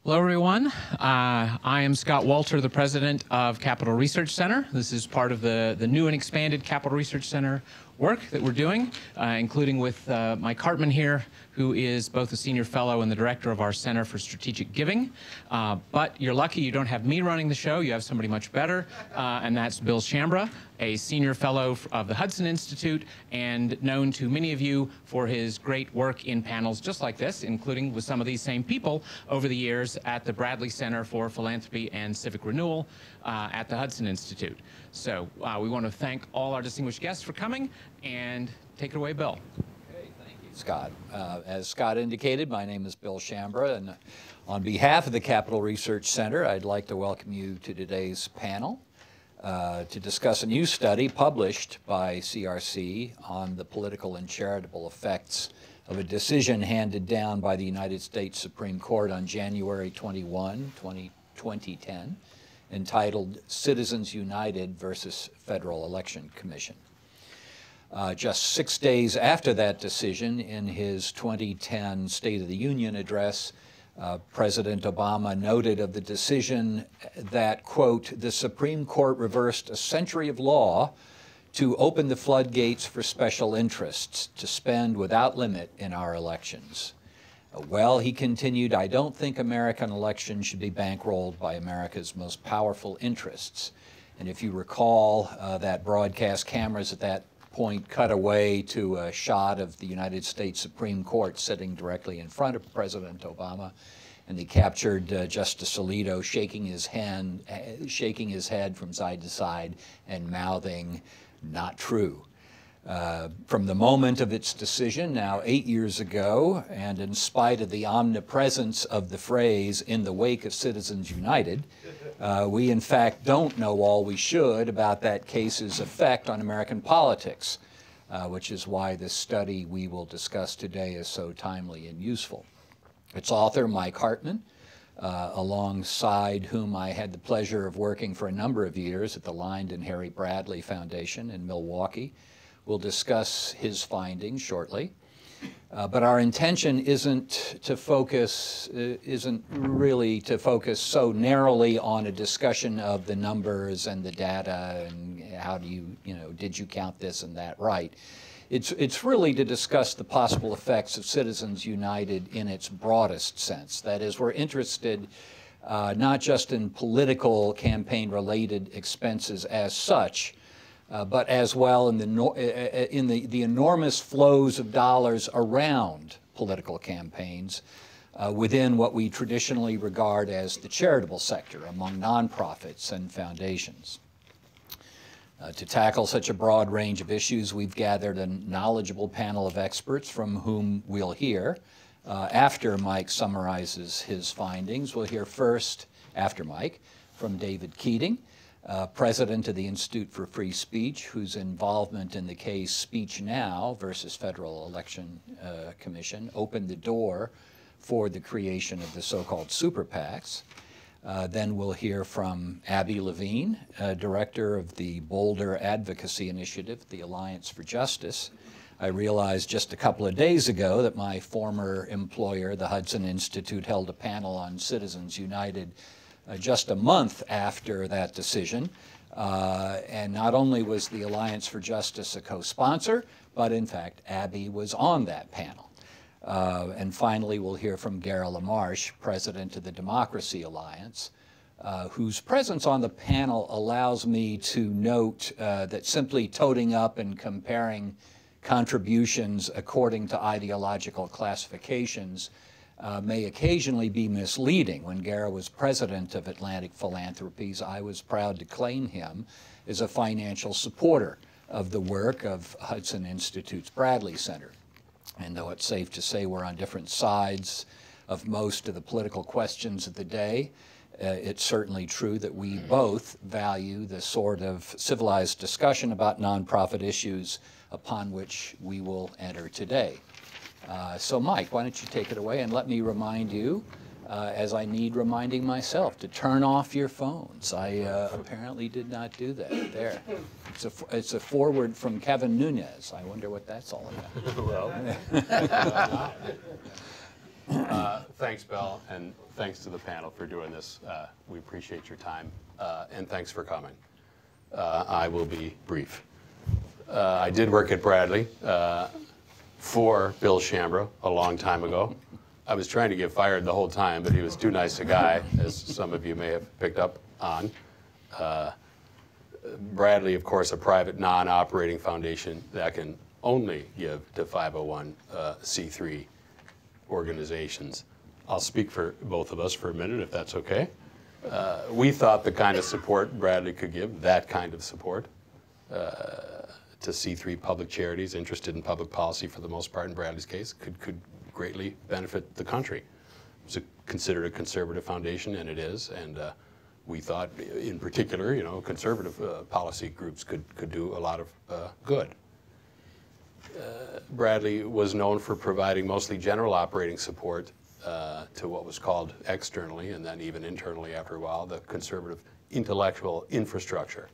Hello, everyone. I am Scott Walter, the president of Capital Research Center. This is part of the new and expanded Capital Research Center work that we're doing, including with Mike Hartmann here, who is both a senior fellow and the director of our Center for Strategic Giving. But you're lucky you don't have me running the show. You have somebody much better, and that's Bill Schambra, a senior fellow of the Hudson Institute and known to many of you for his great work in panels just like this, including with some of these same people over the years at the Bradley Center for Philanthropy and Civic Renewal at the Hudson Institute. So we want to thank all our distinguished guests for coming, and take it away, Bill. Okay, thank you, Scott. As Scott indicated, my name is Bill Schambra, and on behalf of the Capital Research Center, I'd like to welcome you to today's panel to discuss a new study published by CRC on the political and charitable effects of a decision handed down by the United States Supreme Court on January 21, 2010, entitled Citizens United versus Federal Election Commission. Just 6 days after that decision, in his 2010 State of the Union address, President Obama noted of the decision that, quote, the Supreme Court reversed a century of law to open the floodgates for special interests to spend without limit in our elections. Well, he continued, I don't think American elections should be bankrolled by America's most powerful interests. And if you recall, that broadcast cameras at that point cut away to a shot of the United States Supreme Court sitting directly in front of President Obama, and they captured Justice Alito shaking his head from side to side and mouthing, not true. From the moment of its decision, now 8 years ago, and in spite of the omnipresence of the phrase, in the wake of Citizens United, we in fact don't know all we should about that case's effect on American politics, which is why this study we will discuss today is so timely and useful. Its author, Mike Hartmann, alongside whom I had the pleasure of working for a number of years at the Lined and Harry Bradley Foundation in Milwaukee, will discuss his findings shortly. But our intention isn't really to focus so narrowly on a discussion of the numbers and the data and how do you did you count this and that right. It's really to discuss the possible effects of Citizens United in its broadest sense. That is, we're interested not just in political campaign-related expenses as such, but as well in the enormous flows of dollars around political campaigns within what we traditionally regard as the charitable sector among nonprofits and foundations. To tackle such a broad range of issues, we've gathered a knowledgeable panel of experts from whom we'll hear. After Mike summarizes his findings, we'll hear first, after Mike, from David Keating, president of the Institute for Free Speech, whose involvement in the case Speech Now versus Federal Election Commission opened the door for the creation of the so-called SuperPACs. Then we'll hear from Abby Levine, director of the Bolder Advocacy Initiative, the Alliance for Justice. I realized just a couple of days ago that my former employer, the Hudson Institute, held a panel on Citizens United just a month after that decision. And not only was the Alliance for Justice a co-sponsor, but in fact, Abby was on that panel. And finally, we'll hear from Gara LaMarche, president of the Democracy Alliance, whose presence on the panel allows me to note that simply toting up and comparing contributions according to ideological classifications may occasionally be misleading. When Gara was president of Atlantic Philanthropies, I was proud to claim him as a financial supporter of the work of Hudson Institute's Bradley Center. And though it's safe to say we're on different sides of most of the political questions of the day, it's certainly true that we both value the sort of civilized discussion about nonprofit issues upon which we will enter today. So Mike, why don't you take it away and let me remind you, as I need reminding myself, to turn off your phones. I apparently did not do that. There. It's a forward from Kevin Nunes. I wonder what that's all about. Thanks, Bill, and thanks to the panel for doing this. We appreciate your time, and thanks for coming. I will be brief. I did work at Bradley for Bill Schambra a long time ago. I was trying to get fired the whole time, but he was too nice a guy, as some of you may have picked up on. Bradley, of course, a private non-operating foundation that can only give to 501c3 organizations. I'll speak for both of us for a minute, if that's okay. We thought the kind of support Bradley could give, that kind of support, to C3 public charities interested in public policy for the most part in Bradley's case, could greatly benefit the country. It's considered a conservative foundation, and it is, and we thought, in particular, you know, conservative policy groups could do a lot of good. Bradley was known for providing mostly general operating support to what was called externally, and then even internally after a while, the conservative intellectual infrastructure.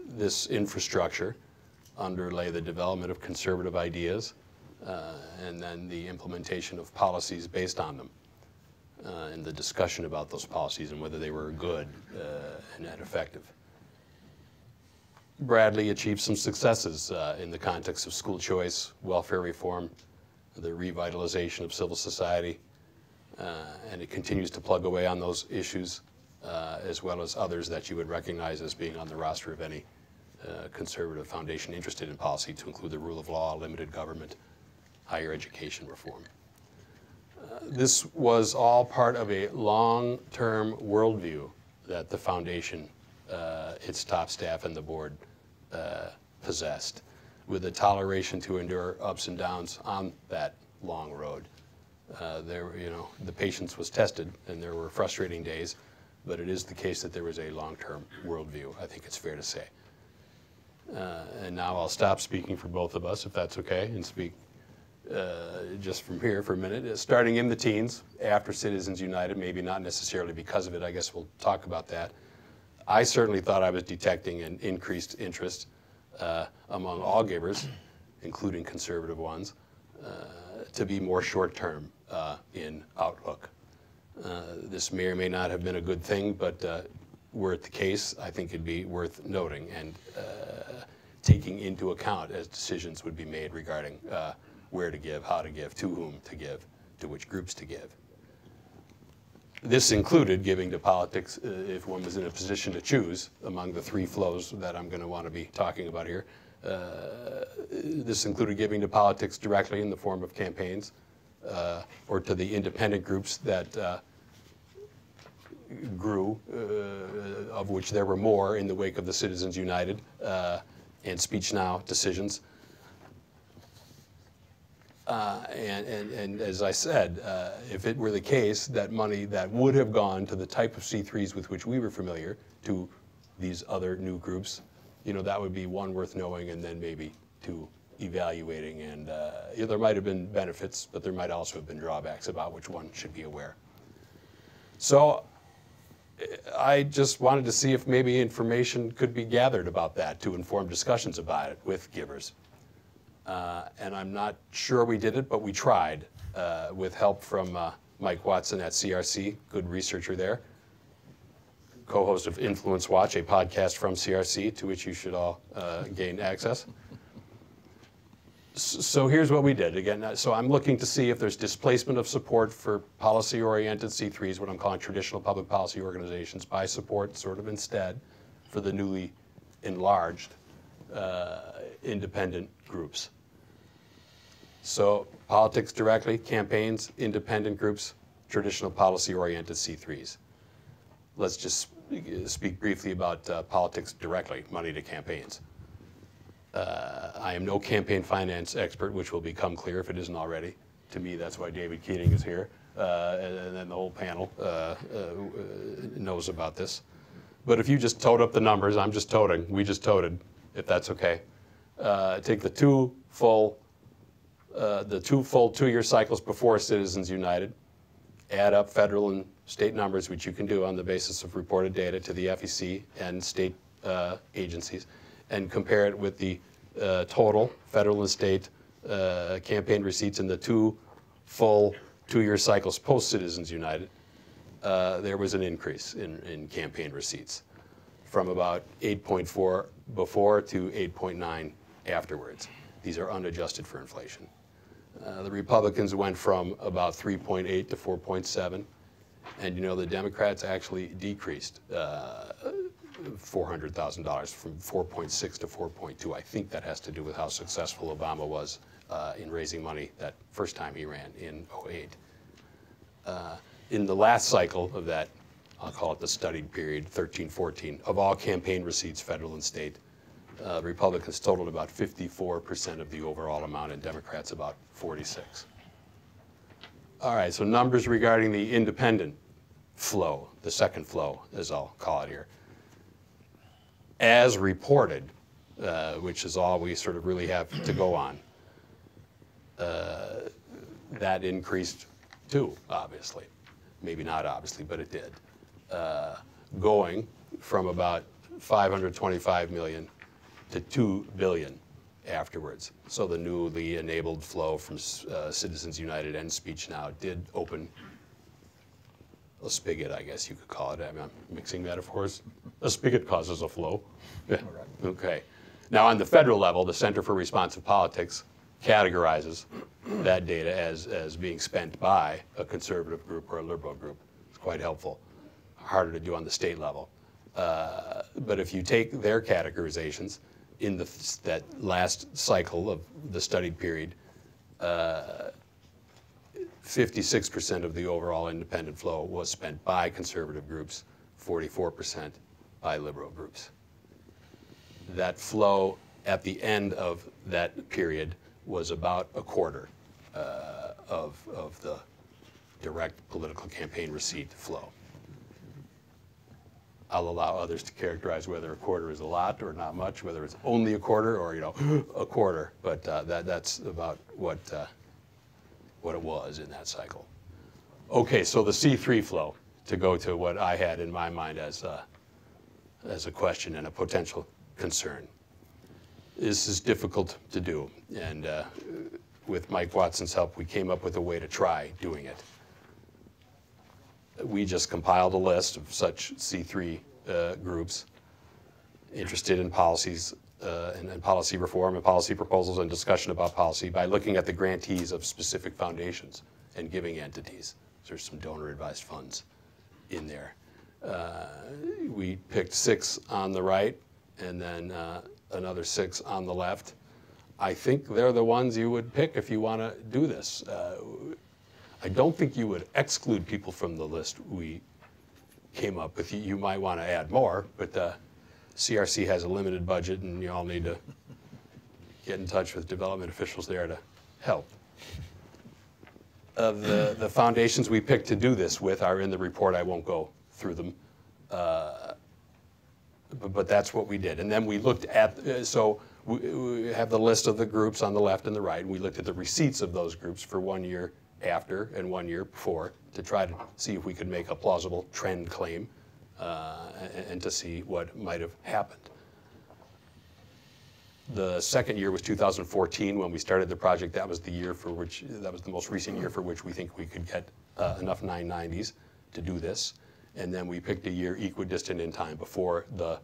This infrastructure underlay the development of conservative ideas and then the implementation of policies based on them, and the discussion about those policies and whether they were good and effective. Bradley achieved some successes in the context of school choice, welfare reform, the revitalization of civil society, and it continues to plug away on those issues as well as others that you would recognize as being on the roster of any conservative foundation interested in policy, to include the rule of law, limited government, higher education reform. This was all part of a long-term worldview that the foundation, its top staff and the board possessed, with a toleration to endure ups and downs on that long road. The patience was tested, and there were frustrating days, but it is the case that there was a long-term worldview, I think it's fair to say. And now I'll stop speaking for both of us, if that's okay, and speak just from here for a minute. Starting in the teens, after Citizens United, maybe not necessarily because of it, I guess we'll talk about that, I certainly thought I was detecting an increased interest among all givers, including conservative ones, to be more short-term in outlook. This may or may not have been a good thing, but were it the case, I think it'd be worth noting and taking into account as decisions would be made regarding where to give, how to give, to whom to give, to which groups to give. This included giving to politics if one was in a position to choose among the three flows that I'm going to want to be talking about here. This included giving to politics directly in the form of campaigns or to the independent groups that grew, of which there were more in the wake of the Citizens United and Speech Now decisions. And as I said, if it were the case that money that would have gone to the type of C3s with which we were familiar to these other new groups, you know, that would be one worth knowing, and then maybe two evaluating. And there might have been benefits, but there might also have been drawbacks about which one should be aware. So I just wanted to see if maybe information could be gathered about that to inform discussions about it with givers. And I'm not sure we did it, but we tried with help from Mike Watson at CRC, good researcher there, co-host of Influence Watch, a podcast from CRC to which you should all gain access. So here's what we did. Again, so I'm looking to see if there's displacement of support for policy-oriented C3s, what I'm calling traditional public policy organizations, by support sort of instead for the newly enlarged independent groups. So politics directly, campaigns, independent groups, traditional policy-oriented C3s. Let's just speak briefly about politics directly, money to campaigns. I am no campaign finance expert, which will become clear if it isn't already. To me, that's why David Keating is here, and then the whole panel knows about this. But if you just tote up the numbers, I'm just toting, we just toted, if that's okay. Take the two full 2-year cycles before Citizens United, add up federal and state numbers, which you can do on the basis of reported data to the FEC and state agencies, and compare it with the total federal and state campaign receipts in the 2 full 2-year cycles post-Citizens United, there was an increase in campaign receipts from about 8.4 before to 8.9 afterwards. These are unadjusted for inflation. The Republicans went from about 3.8 to 4.7, and you know the Democrats actually decreased $400,000 from 4.6 to 4.2. I think that has to do with how successful Obama was in raising money that first time he ran in 2008. In the last cycle of that, I'll call it the studied period, 13-14, of all campaign receipts, federal and state, Republicans totaled about 54% of the overall amount, and Democrats about 46. All right, so numbers regarding the independent flow, the second flow, as I'll call it here. As reported, which is all we sort of really have to go on, that increased too, obviously. Maybe not obviously, but it did. Going from about 525 million to 2 billion afterwards. So the newly enabled flow from Citizens United and Speech Now did open a spigot, I guess you could call it. I'm mixing metaphors. A spigot causes a flow. Yeah. Okay. Now on the federal level, the Center for Responsive Politics categorizes that data as being spent by a conservative group or a liberal group. It's quite helpful. Harder to do on the state level. But if you take their categorizations in that last cycle of the studied period, 56% of the overall independent flow was spent by conservative groups, 44% by liberal groups. That flow at the end of that period was about a quarter of the direct political campaign receipt flow. I'll allow others to characterize whether a quarter is a lot or not much, whether it's only a quarter or a quarter, but that's about what it was in that cycle. Okay, so the C3 flow, to go to what I had in my mind as a question and a potential concern. This is difficult to do, and with Mike Watson's help, we came up with a way to try doing it. We just compiled a list of such C3 groups interested in policies and policy reform and policy proposals and discussion about policy by looking at the grantees of specific foundations and giving entities. There's some donor-advised funds in there. We picked 6 on the right and then another 6 on the left. I think they're the ones you would pick if you want to do this. I don't think you would exclude people from the list we came up with. You might want to add more, but CRC has a limited budget, and you all need to get in touch with development officials there to help. The foundations we picked to do this with are in the report. I won't go through them, but that's what we did. And then we looked at, so we have the list of the groups on the left and the right, and we looked at the receipts of those groups for 1 year after and 1 year before to try to see if we could make a plausible trend claim and to see what might have happened. The second year was 2014 when we started the project. That was the year for which, that was the most recent year for which we think we could get enough 990s to do this. And then we picked a year equidistant in time before the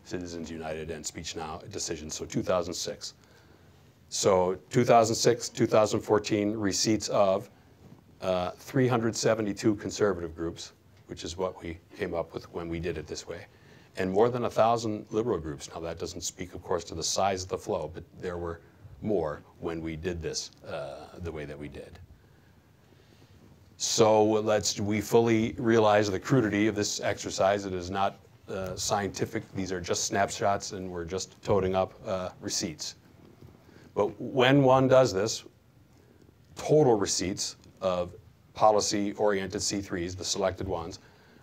Citizens United and Speech Now decisions, so 2006. So 2006, 2014 receipts of 372 conservative groups, which is what we came up with when we did it this way, and more than 1,000 liberal groups. Now that doesn't speak, of course, to the size of the flow, but there were more when we did this the way that we did. So we fully realize the crudity of this exercise. It is not scientific. These are just snapshots, and we're just toting up receipts. But when one does this, total receipts of policy-oriented C3s, the selected ones,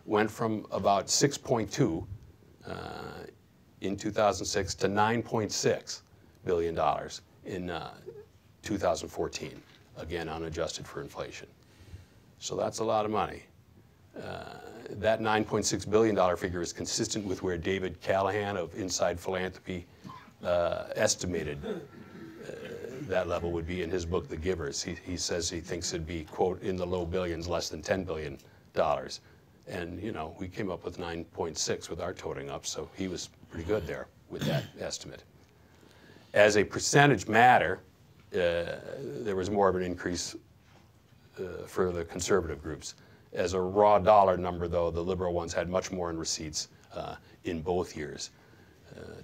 went from about 6.2 in 2006 to $9.6 billion in 2014, again unadjusted for inflation. So that's a lot of money. That $9.6 billion figure is consistent with where David Callahan of Inside Philanthropy estimated that level would be in his book, The Givers. He says he thinks it'd be, quote, in the low billions, less than $10 billion. And, you know, we came up with 9.6 with our toting up, so he was pretty good there with that estimate. As a percentage matter, there was more of an increase for the conservative groups. As a raw dollar number, though, the liberal ones had much more in receipts in both years,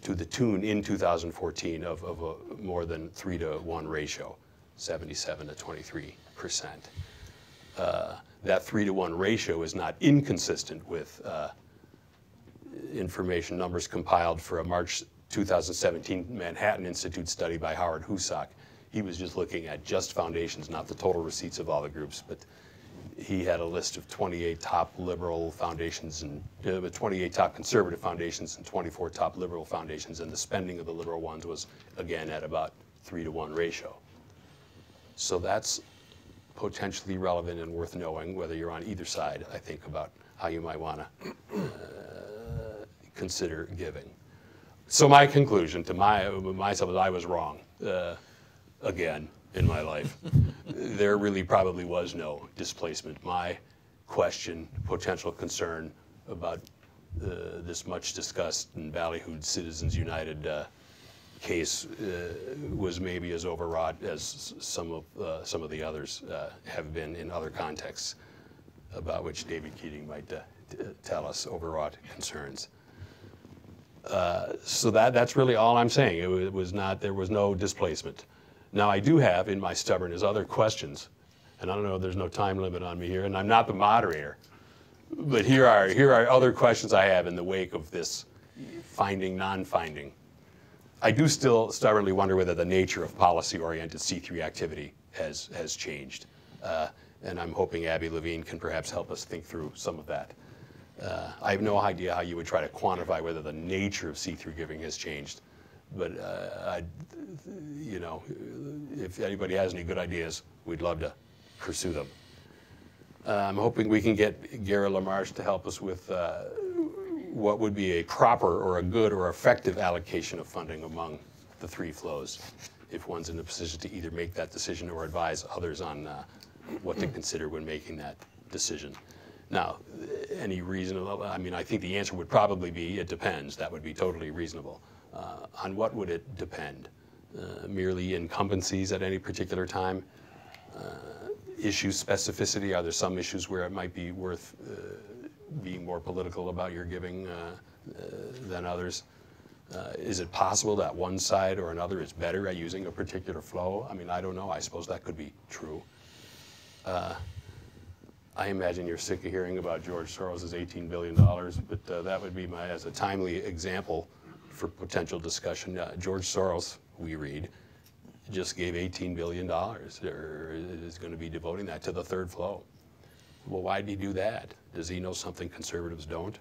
to the tune in 2014 of a more than 3-to-1 ratio, 77 to 23%. That 3-to-1 ratio is not inconsistent with information numbers compiled for a March 2017 Manhattan Institute study by Howard Husak. He was just looking at just foundations, not the total receipts of all the groups, but he had a list of 28 top liberal foundations and 28 top conservative foundations and 24 top liberal foundations, and the spending of the liberal ones was, again, at about 3-to-1 ratio. So that's potentially relevant and worth knowing, whether you're on either side, I think, about how you might want to consider giving. So my conclusion to myself is I was wrong, again, in my life. There really probably was no displacement. My question, potential concern about this much discussed and ballyhooed Citizens United case was maybe as overwrought as some of the others have been in other contexts, about which David Keating might tell us overwrought concerns. So that's really all I'm saying. It was not, there was no displacement. Now I do have in my stubbornness other questions, and I don't know, there's no time limit on me here, and I'm not the moderator, but here are other questions I have in the wake of this finding, non-finding. I do still stubbornly wonder whether the nature of policy-oriented C3 activity has changed, and I'm hoping Abby Levine can perhaps help us think through some of that. I have no idea how you would try to quantify whether the nature of C3 giving has changed, but you know, if anybody has any good ideas, we'd love to pursue them. I'm hoping we can get Gara LaMarche to help us with what would be a proper or a good or effective allocation of funding among the three flows, if one's in a position to either make that decision or advise others on what to consider when making that decision. Now, any reasonable, I mean, I think the answer would probably be, it depends. That would be totally reasonable. On what would it depend? Merely incumbencies at any particular time? Issue specificity? Are there some issues where it might be worth being more political about your giving than others? Is it possible that one side or another is better at using a particular flow? I mean, I don't know. I suppose that could be true. I imagine you're sick of hearing about George Soros' $18 billion, but that would be as a timely example for potential discussion. George Soros, we read, just gave $18 billion, or is going to be devoting that to the third flow. Well, why did he do that? Does he know something conservatives don't?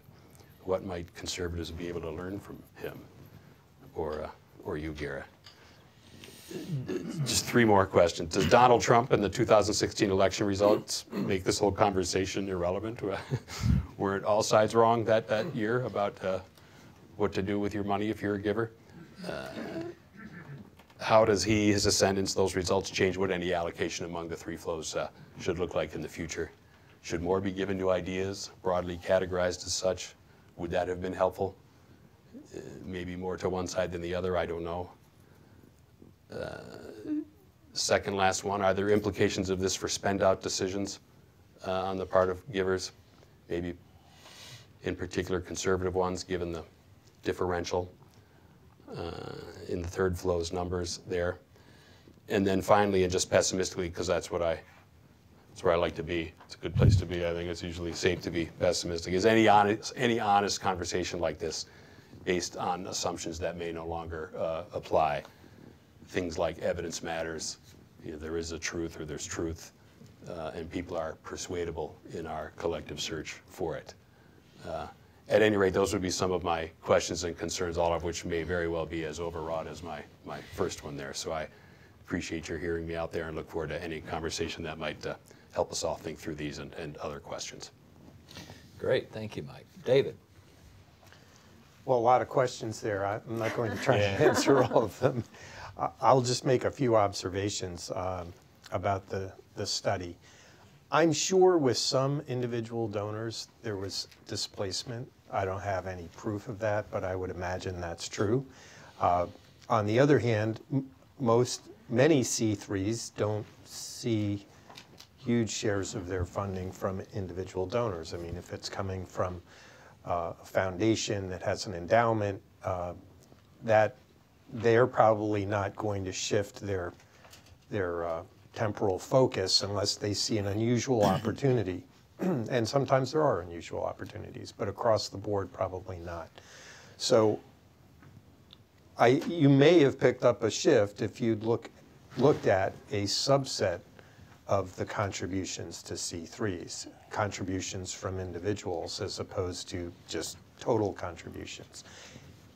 What might conservatives be able to learn from him, or you, Gara? Just three more questions. Does Donald Trump and the 2016 election results make this whole conversation irrelevant? Weren't all sides wrong that year about what to do with your money if you're a giver? How does his ascendance, those results change what any allocation among the three flows should look like in the future? Should more be given to ideas, broadly categorized as such? Would that have been helpful? Maybe more to one side than the other, I don't know. Second last one, are there implications of this for spend-out decisions on the part of givers? Maybe in particular conservative ones, given the differential in the third flow's numbers there. And then finally, and just pessimistically, because that's where I like to be. It's a good place to be. I think it's usually safe to be pessimistic. Is any honest conversation like this based on assumptions that may no longer apply? Things like evidence matters. You know, there is a truth or there's truth, and people are persuadable in our collective search for it. At any rate, those would be some of my questions and concerns, all of which may very well be as overwrought as my first one there. So I appreciate your hearing me out there and look forward to any conversation that might help us all think through these and other questions. Great, thank you, Mike. David. Well, a lot of questions there. I'm not going to try to answer all of them. I'll just make a few observations about the study. I'm sure with some individual donors there was displacement. I don't have any proof of that, but I would imagine that's true. On the other hand, many C3s don't see huge shares of their funding from individual donors. I mean, if it's coming from a foundation that has an endowment, that they're probably not going to shift their temporal focus unless they see an unusual opportunity. And sometimes there are unusual opportunities, but across the board, probably not. So you may have picked up a shift if you'd looked at a subset of the contributions to C3s, contributions from individuals as opposed to just total contributions.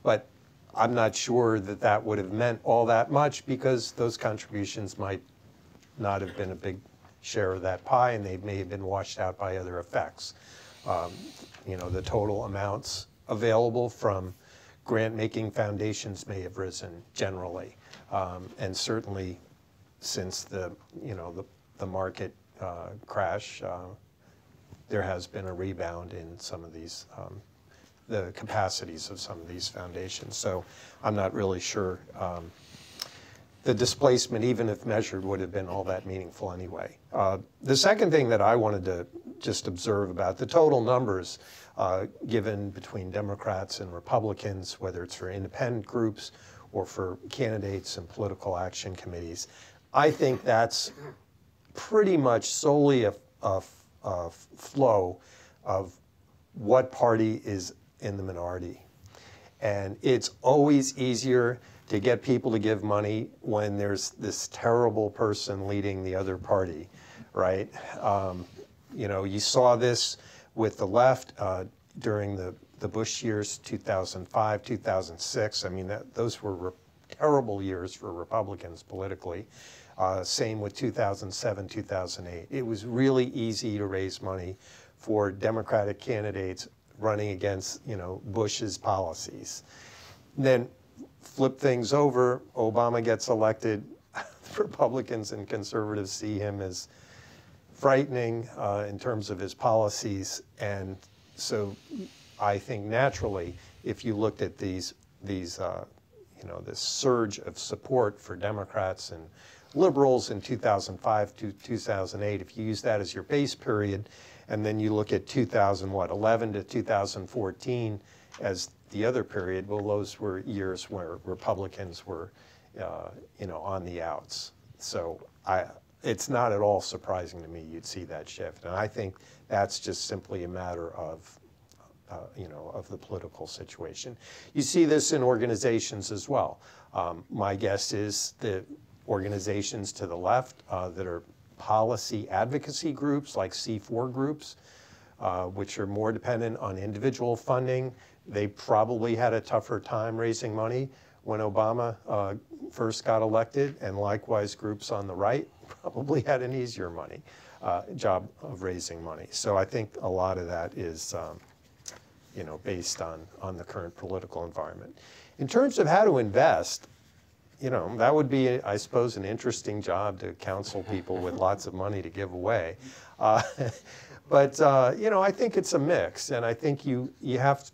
But I'm not sure that that would have meant all that much because those contributions might not have been a big share of that pie and they may have been washed out by other effects. You know, the total amounts available from grant-making foundations may have risen generally. And certainly since the market crash, there has been a rebound in some of these, the capacities of some of these foundations. So I'm not really sure the displacement, even if measured, would have been all that meaningful anyway. The second thing that I wanted to just observe about the total numbers given between Democrats and Republicans, whether it's for independent groups or for candidates and political action committees, I think that's pretty much solely a flow of what party is in the minority. And it's always easier to get people to give money when there's this terrible person leading the other party, right? You know, you saw this with the left during the Bush years, 2005, 2006. I mean, those were terrible years for Republicans politically. Same with 2007, 2008. It was really easy to raise money for Democratic candidates running against, you know, Bush's policies. Then flip things over, Obama gets elected, Republicans and conservatives see him as frightening in terms of his policies. And so I think naturally, if you looked at these you know, this surge of support for Democrats and liberals in 2005 to 2008, if you use that as your base period, and then you look at 2011 to 2014 as the other period, well, those were years where Republicans were, you know, on the outs. So it's not at all surprising to me you'd see that shift. And I think that's just simply a matter of, you know, of the political situation. You see this in organizations as well. My guess is that organizations to the left that are policy advocacy groups like C4 groups, which are more dependent on individual funding, they probably had a tougher time raising money when Obama first got elected, and likewise groups on the right probably had an easier job of raising money. So I think a lot of that is you know, based on the current political environment. In terms of how to invest, you know, that would be, I suppose, an interesting job to counsel people with lots of money to give away. But you know, I think it's a mix, and I think you have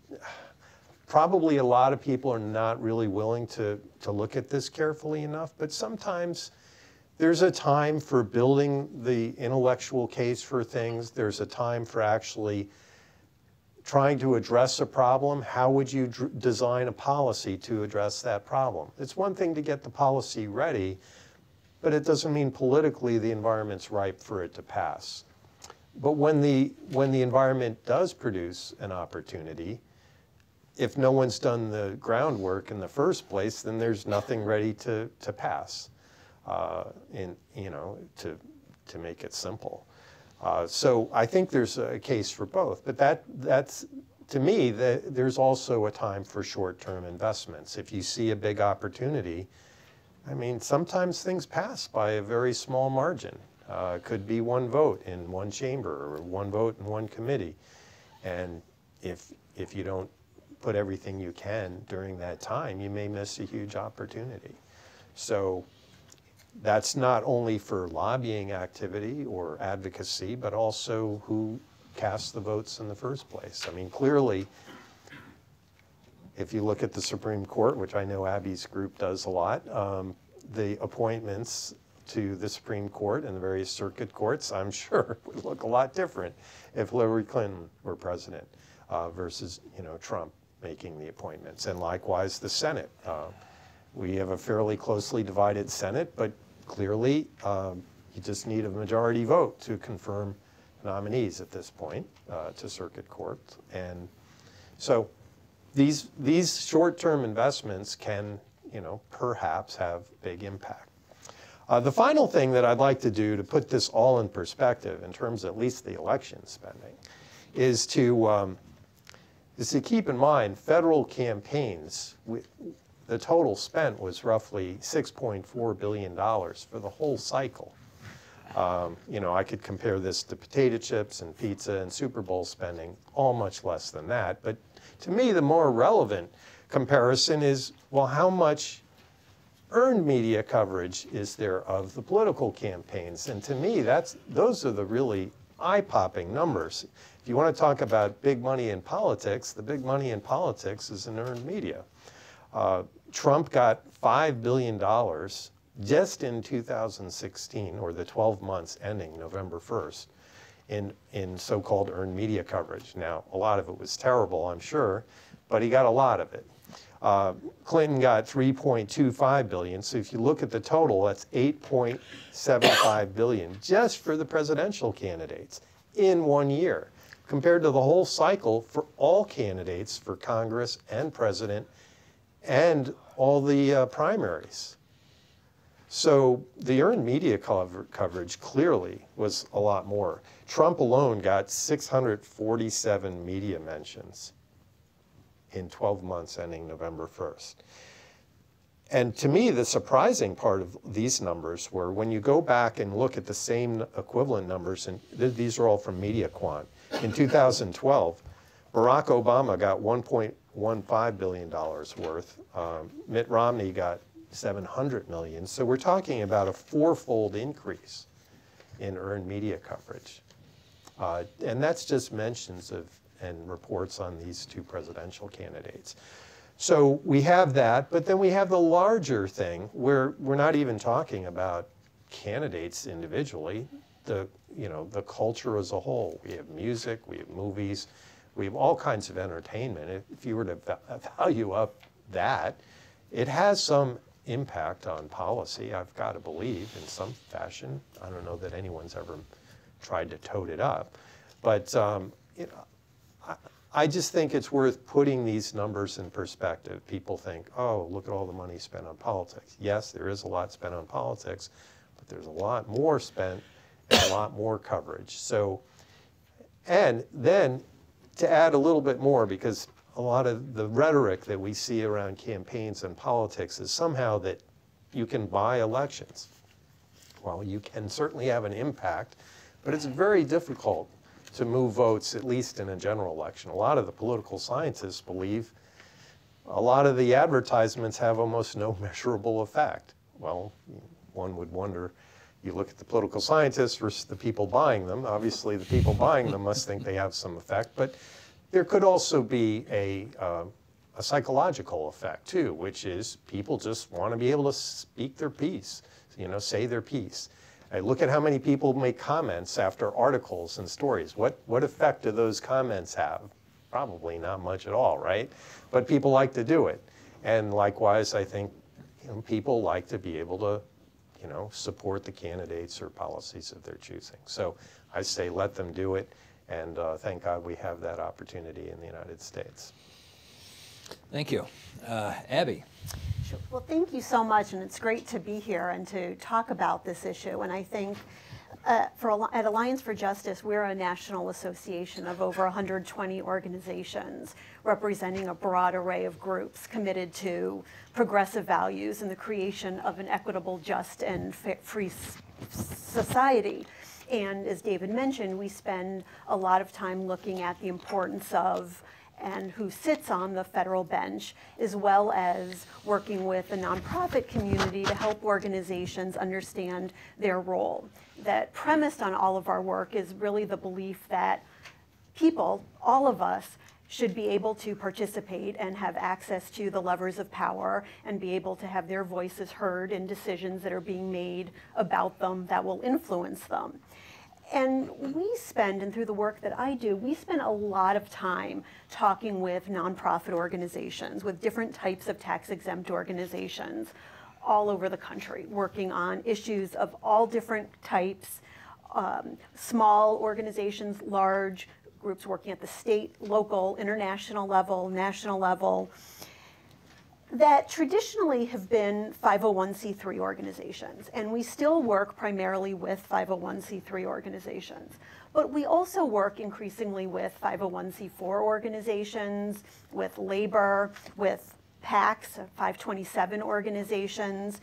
probably a lot of people are not really willing to look at this carefully enough. But sometimes there's a time for building the intellectual case for things. There's a time for actually trying to address a problem. How would you design a policy to address that problem? It's one thing to get the policy ready, but it doesn't mean politically the environment's ripe for it to pass. But when the environment does produce an opportunity, if no one's done the groundwork in the first place, then there's nothing ready to pass, you know, to make it simple. So I think there's a case for both, but that's to me, there's also a time for short-term investments. If you see a big opportunity, I mean, sometimes things pass by a very small margin. Could be one vote in one chamber or one vote in one committee. And if you don't put everything you can during that time, you may miss a huge opportunity. So that's not only for lobbying activity or advocacy, but also who casts the votes in the first place. I mean, clearly, if you look at the Supreme Court, which I know Abby's group does a lot, the appointments to the Supreme Court and the various circuit courts, I'm sure, would look a lot different if Hillary Clinton were president versus, Trump making the appointments. And likewise, the Senate. We have a fairly closely divided Senate, but clearly you just need a majority vote to confirm nominees at this point to circuit court. And so these short-term investments can, perhaps have big impact. The final thing that I'd like to do to put this all in perspective in terms of at least the election spending is to keep in mind federal campaigns. The total spent was roughly $6.4 billion for the whole cycle. I could compare this to potato chips and pizza and Super Bowl spending, all much less than that. But to me, the more relevant comparison is, well, how much earned media coverage is there of the political campaigns? And to me, those are the really eye-popping numbers. If you want to talk about big money in politics, the big money in politics is in earned media. Trump got $5 billion just in 2016, or the 12 months ending November 1st, in so-called earned media coverage. Now, a lot of it was terrible, I'm sure, but he got a lot of it. Clinton got $3.25 billion, so if you look at the total, that's $8.75 billion just for the presidential candidates in 1 year, compared to the whole cycle for all candidates for Congress and president and all the primaries. So the earned media coverage clearly was a lot more. Trump alone got 647 media mentions in 12 months ending November 1st. And to me, the surprising part of these numbers were when you go back and look at the same equivalent numbers, and these are all from MediaQuant. In 2012, Barack Obama got $1.15 billion worth. Mitt Romney got $700 million. So we're talking about a fourfold increase in earned media coverage. And that's just mentions of and reports on these two presidential candidates. So we have that, but then we have the larger thing where we're not even talking about candidates individually, the culture as a whole. We have music, we have movies, we have all kinds of entertainment. If you were to value up that, it has some impact on policy, I've got to believe, in some fashion. I don't know that anyone's ever tried to tote it up. But I just think it's worth putting these numbers in perspective. People think, oh, look at all the money spent on politics. Yes, there is a lot spent on politics, but there's a lot more spent and a lot more coverage. So, and then to add a little bit more, because a lot of the rhetoric that we see around campaigns and politics is somehow that you can buy elections. Well, you can certainly have an impact, but it's very difficult to move votes, at least in a general election. A lot of the political scientists believe a lot of the advertisements have almost no measurable effect. Well, one would wonder, you look at the political scientists versus the people buying them. Obviously, the people buying them must think they have some effect, but there could also be a psychological effect too, which is people just want to be able to speak their piece, say their piece. Look at how many people make comments after articles and stories. What effect do those comments have? Probably not much at all, right? But people like to do it. And likewise, I think people like to be able to support the candidates or policies of their choosing. So I say let them do it, and thank God we have that opportunity in the United States. Thank you. Abby. Sure. Well, thank you so much, and it's great to be here and to talk about this issue. And I think at Alliance for Justice, we're a national association of over 120 organizations representing a broad array of groups committed to progressive values and the creation of an equitable, just, and free society. And as David mentioned, we spend a lot of time looking at the importance of and who sits on the federal bench, as well as working with the nonprofit community to help organizations understand their role. That premised on all of our work is really the belief that people, all of us, should be able to participate and have access to the levers of power and be able to have their voices heard in decisions that are being made about them that will influence them. And we spend, and through the work that I do, we spend a lot of time talking with nonprofit organizations, with different types of tax-exempt organizations all over the country, working on issues of all different types, small organizations, large groups working at the state, local, international level, national level, that traditionally have been 501c3 organizations. And we still work primarily with 501c3 organizations. But we also work increasingly with 501c4 organizations, with labor, with PACs, 527 organizations.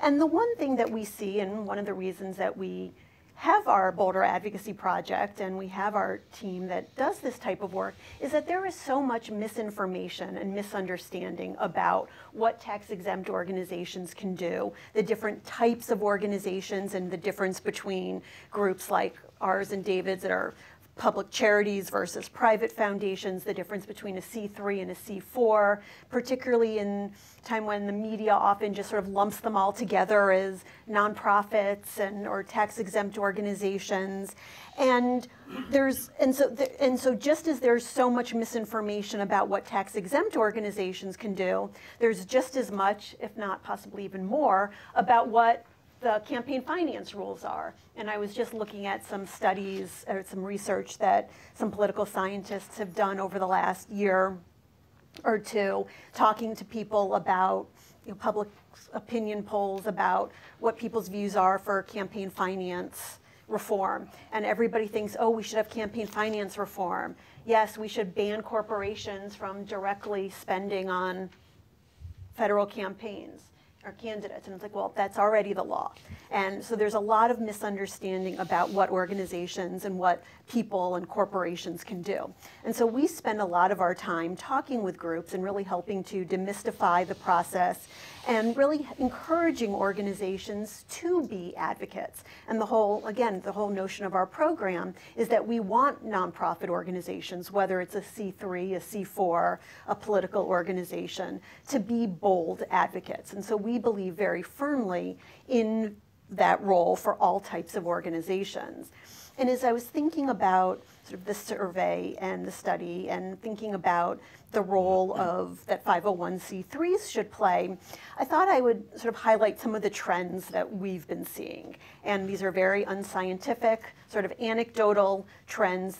And the one thing that we see, and one of the reasons that we have our Bolder Advocacy project and we have our team that does this type of work, is that there is so much misinformation and misunderstanding about what tax-exempt organizations can do, the different types of organizations, and the difference between groups like ours and David's that are public charities versus private foundations, the difference between a C3 and a C4, particularly in time when the media often just sort of lumps them all together as nonprofits or tax-exempt organizations. And so just as there's so much misinformation about what tax-exempt organizations can do, there's just as much, if not possibly even more, about what the campaign finance rules are. And I was just looking at some studies or some research that some political scientists have done over the last year or two, talking to people about public opinion polls about what people's views are for campaign finance reform. And everybody thinks, oh, we should have campaign finance reform. Yes, we should ban corporations from directly spending on federal campaigns or candidates. And it's like, well, that's already the law. And so there's a lot of misunderstanding about what organizations and what people and corporations can do. And so we spend a lot of our time talking with groups and really helping to demystify the process and really encouraging organizations to be advocates. And the whole notion of our program is that we want nonprofit organizations, whether it's a C3, a C4, a political organization, to be bold advocates. And so we believe very firmly in that role for all types of organizations. And as I was thinking about sort of the survey and the study and thinking about the role of that 501c3s should play, I thought I would sort of highlight some of the trends that we've been seeing. And these are very unscientific, sort of anecdotal trends,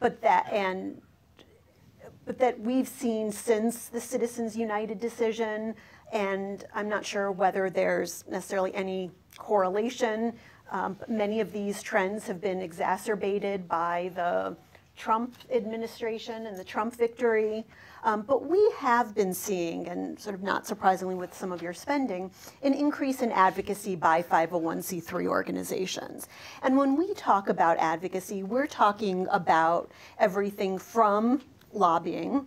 but that we've seen since the Citizens United decision. And I'm not sure whether there's necessarily any correlation. Many of these trends have been exacerbated by the Trump administration and the Trump victory. But we have been seeing, and sort of not surprisingly with some of your spending, an increase in advocacy by 501c3 organizations. And when we talk about advocacy, we're talking about everything from lobbying,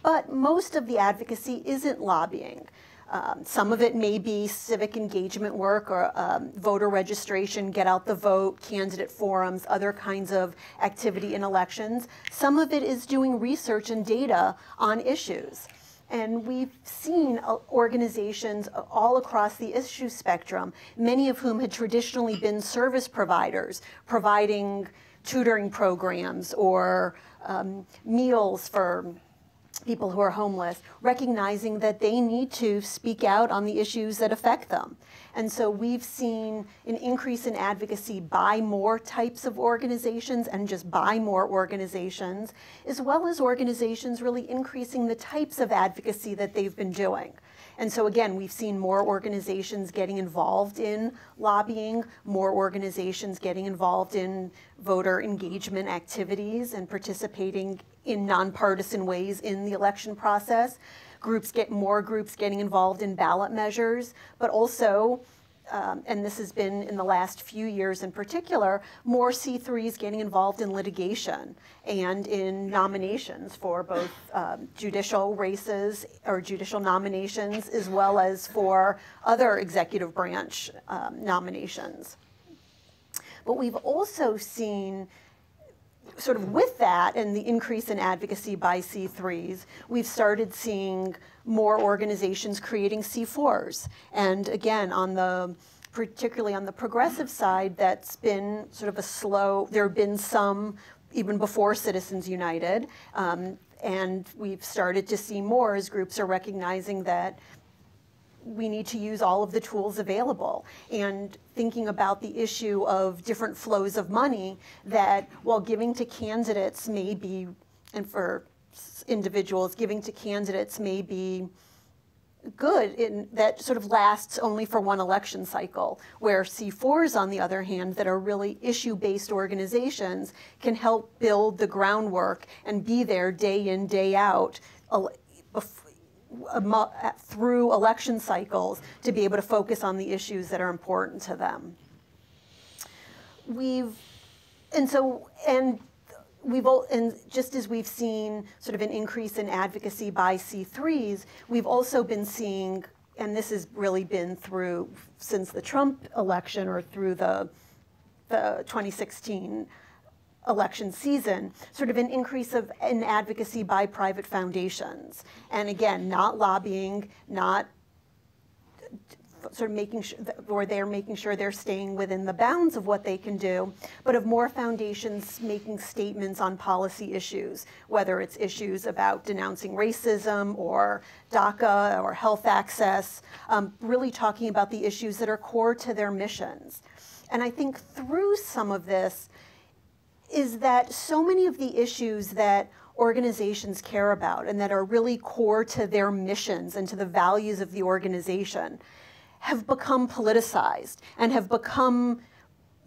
but most of the advocacy isn't lobbying. Some of it may be civic engagement work or voter registration, get out the vote, candidate forums, other kinds of activity in elections. Some of it is doing research and data on issues. And we've seen organizations all across the issue spectrum, many of whom had traditionally been service providers, providing tutoring programs or meals for people who are homeless, recognizing that they need to speak out on the issues that affect them. And so we've seen an increase in advocacy by more types of organizations and just by more organizations, as well as organizations really increasing the types of advocacy that they've been doing. And so again, we've seen more organizations getting involved in lobbying, more organizations getting involved in voter engagement activities and participating in nonpartisan ways in the election process. More groups getting involved in ballot measures, but also and this has been in the last few years in particular, more C3s getting involved in litigation and in nominations for both judicial races or judicial nominations, as well as for other executive branch nominations. But we've also seen, sort of with that and the increase in advocacy by C3s, we've started seeing more organizations creating C4s. And again, particularly on the progressive side, that's been sort of a slow, there have been some even before Citizens United, and we've started to see more as groups are recognizing that we need to use all of the tools available, and thinking about the issue of different flows of money, that while giving to candidates may be, and for individuals, giving to candidates may be good, that sort of lasts only for one election cycle, where C4s, on the other hand, that are really issue-based organizations, can help build the groundwork and be there day in, day out, through election cycles, to be able to focus on the issues that are important to them. And just as we've seen sort of an increase in advocacy by C3s, we've also been seeing, and this has really been through since the Trump election or through the 2016 election season, sort of an increase in advocacy by private foundations. And again, not lobbying, not sort of making sure, or they're making sure they're staying within the bounds of what they can do, but of more foundations making statements on policy issues, whether it's issues about denouncing racism or DACA or health access, really talking about the issues that are core to their missions. And I think through some of this is that so many of the issues that organizations care about and that are really core to their missions and to the values of the organization have become politicized and have become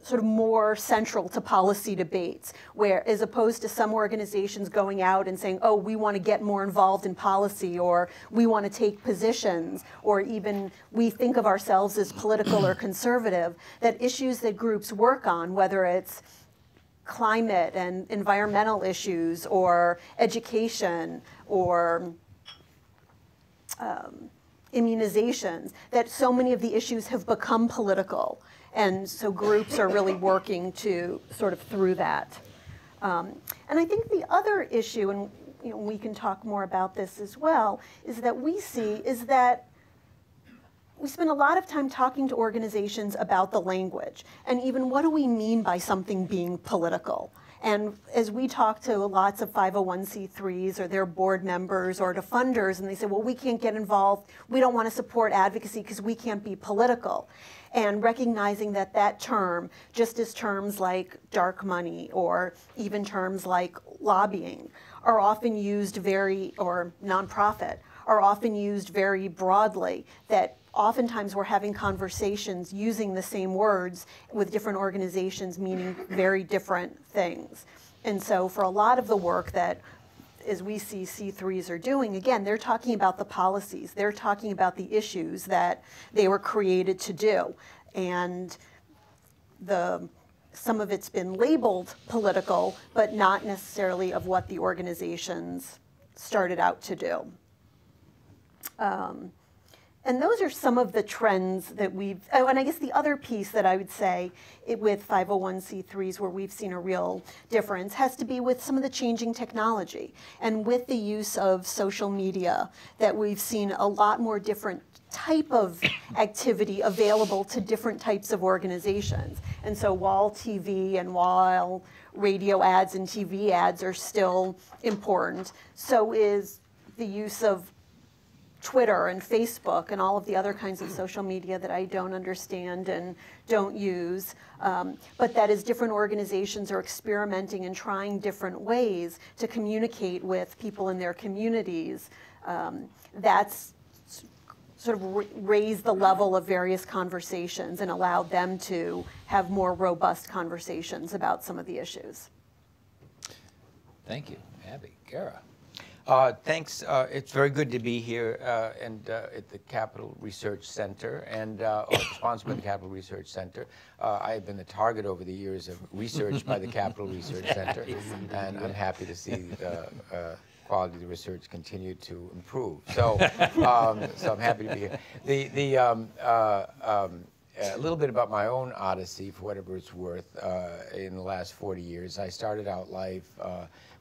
sort of more central to policy debates, where as opposed to some organizations going out and saying, oh, we want to get more involved in policy, or we want to take positions, or even we think of ourselves as political or conservative, that issues that groups work on, whether it's climate and environmental issues or education or immunizations, that so many of the issues have become political. And so groups are really working to sort of through that. And I think the other issue, and we can talk more about this as well, is that we spend a lot of time talking to organizations about the language, and even what do we mean by something being political. And as we talk to lots of 501c3s or their board members or to funders, and they say, well, we can't get involved, we don't want to support advocacy because we can't be political. And recognizing that that term, just as terms like dark money or even terms like lobbying, are often used or nonprofit, are often used very broadly, that oftentimes we're having conversations using the same words with different organizations meaning very different things. And so for a lot of the work that, as we see C3s are doing, again, they're talking about the policies, they're talking about the issues that they were created to do. And some of it's been labeled political, but not necessarily of what the organizations started out to do. And those are some of the trends that and I guess the other piece that I would say with 501c3s where we've seen a real difference has to be with some of the changing technology and with the use of social media, that we've seen a lot more different type of activity available to different types of organizations. And so while TV and while radio ads and TV ads are still important, so is the use of Twitter and Facebook and all of the other kinds of social media that I don't understand and don't use, but that as different organizations are experimenting and trying different ways to communicate with people in their communities, that's sort of raised the level of various conversations and allowed them to have more robust conversations about some of the issues. Thank you, Abby. Gara. Thanks. It's very good to be here and at the Capital Research Center and sponsored by the Capital Research Center. I have been the target over the years of research by the Capital Research Center, and I'm happy to see the quality of the research continue to improve. So, so I'm happy to be here. A little bit about my own odyssey, for whatever it's worth, in the last 40 years. I started out life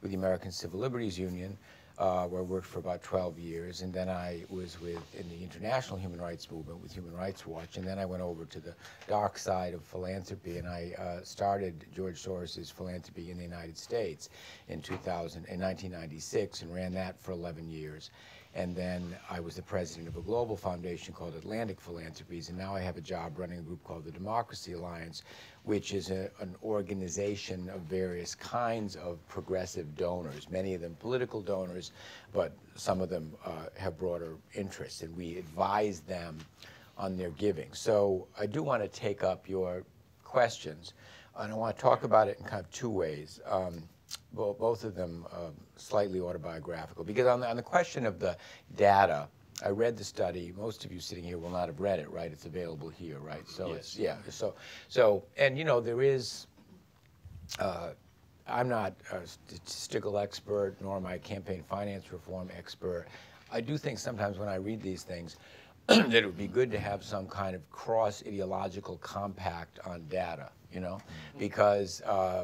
with the American Civil Liberties Union, where I worked for about 12 years, and then I was in the international human rights movement with Human Rights Watch, and then I went over to the dark side of philanthropy, and I started George Soros' Philanthropy in the United States in 1996, and ran that for 11 years. And then I was the president of a global foundation called Atlantic Philanthropies, and now I have a job running a group called the Democracy Alliance, which is an organization of various kinds of progressive donors, many of them political donors, but some of them have broader interests, and we advise them on their giving. So I do want to take up your questions, and I want to talk about it in kind of two ways. Both of them slightly autobiographical, because on the question of the data, I read the study. Most of you sitting here will not have read it, right? It's available here, right? So yes. It's, yeah. So, and you know, there is. I'm not a statistical expert, nor am I a campaign finance reform expert. I do think sometimes when I read these things, that it would be good to have some kind of cross-ideological compact on data, you know, because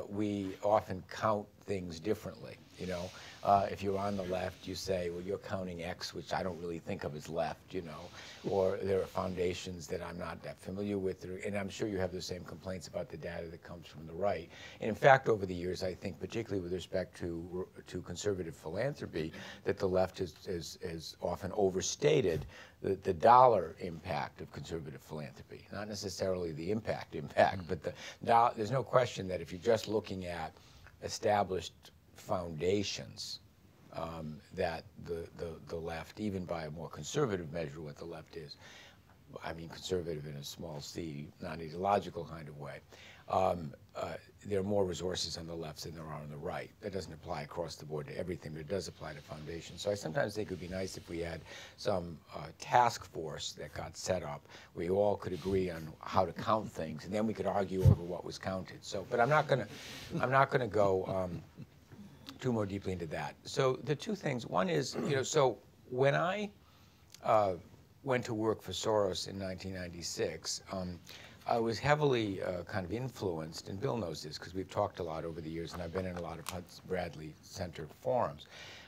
we often count things differently, you know. If you're on the left, you say, well, you're counting X, which I don't really think of as left, you know, or there are foundations that I'm not that familiar with, and I'm sure you have the same complaints about the data that comes from the right. And in fact, over the years, I think, particularly with respect to conservative philanthropy, that the left has often overstated the dollar impact of conservative philanthropy, not necessarily the impact, but there's no question that if you're just looking at established foundations, that the left, even by a more conservative measure what the left is, I mean conservative in a small c, non-ideological kind of way, there are more resources on the left than there are on the right. That doesn't apply across the board to everything, but it does apply to foundations. So I sometimes think it would be nice if we had some task force that got set up where you all could agree on how to count things, and then we could argue over what was counted. So, but I'm not going to go too more deeply into that. So the two things, one is, you know, so when I went to work for Soros in 1996, I was heavily kind of influenced, and Bill knows this because we've talked a lot over the years, and I've been in a lot of Hudson Bradley Center forums.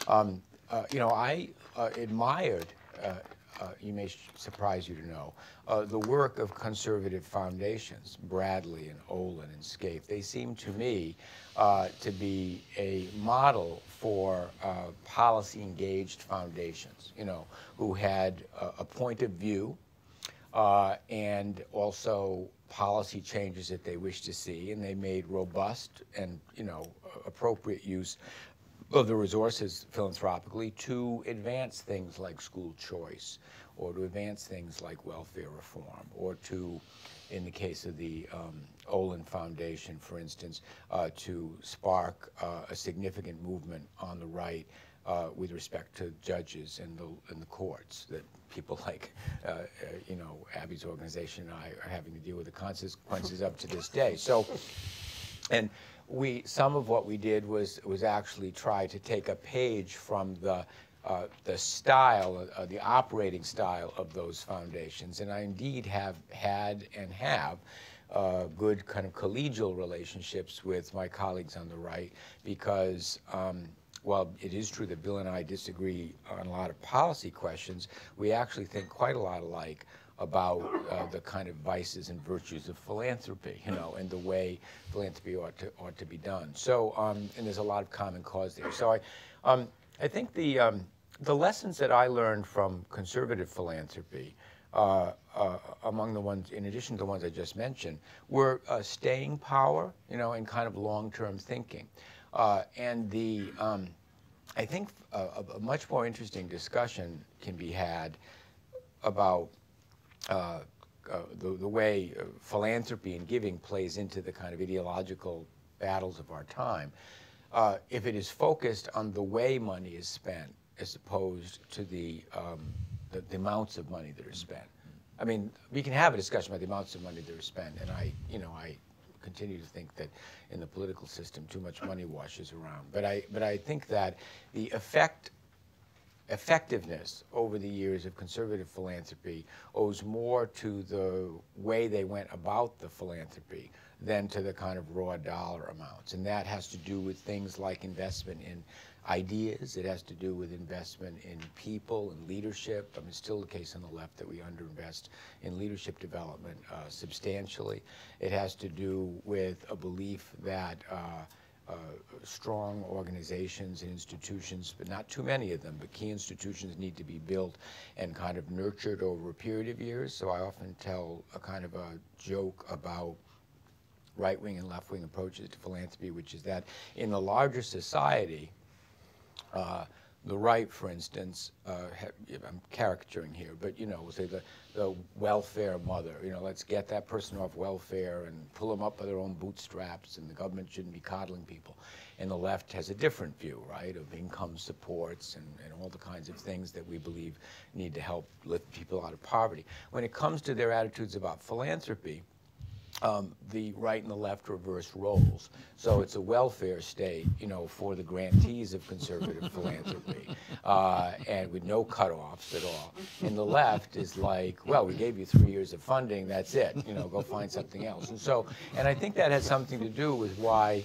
You know, I admired, you may surprise you to know, the work of conservative foundations, Bradley and Olin and Scaife. They seem to me to be a model for policy-engaged foundations, you know, who had a point of view, and also policy changes that they wished to see, and they made robust and, you know, appropriate use of the resources philanthropically to advance things like school choice, or to advance things like welfare reform, or to, in the case of the Olin Foundation, for instance, to spark a significant movement on the right with respect to judges and the courts, that people like, you know, Abby's organization and I are having to deal with the consequences of to this day. So, and some of what we did was actually try to take a page from the style, the operating style of those foundations. And I indeed have had and have good kind of collegial relationships with my colleagues on the right, because while it is true that Bill and I disagree on a lot of policy questions, we actually think quite a lot alike about the kind of vices and virtues of philanthropy, you know, and the way philanthropy ought to be done. So, and there's a lot of common cause there. So I think the lessons that I learned from conservative philanthropy, among the ones, in addition to the ones I just mentioned, were staying power, you know, and kind of long-term thinking. And I think a much more interesting discussion can be had about the way philanthropy and giving plays into the kind of ideological battles of our time. if it is focused on the way money is spent as opposed to the amounts of money that are spent. I mean, we can have a discussion about the amounts of money that are spent, and I continue to think that in the political system too much money washes around. But I think that the effectiveness over the years of conservative philanthropy owes more to the way they went about the philanthropy than to the kind of raw dollar amounts. And that has to do with things like investment in ideas. It has to do with investment in people and leadership. I mean, it's still the case on the left that we underinvest in leadership development substantially. It has to do with a belief that strong organizations and institutions, but not too many of them, but key institutions need to be built and kind of nurtured over a period of years. So I often tell a kind of a joke about right-wing and left-wing approaches to philanthropy, which is that in the larger society, the right, for instance, I'm caricaturing here, but we'll say the welfare mother, let's get that person off welfare and pull them up by their own bootstraps, and the government shouldn't be coddling people. And the left has a different view, right, of income supports and all the kinds of things that we believe need to help lift people out of poverty. When it comes to their attitudes about philanthropy, the right and the left reverse roles. So it's a welfare state, for the grantees of conservative philanthropy, and with no cutoffs at all. And the left is like, well, we gave you 3 years of funding, that's it, go find something else. And I think that has something to do with why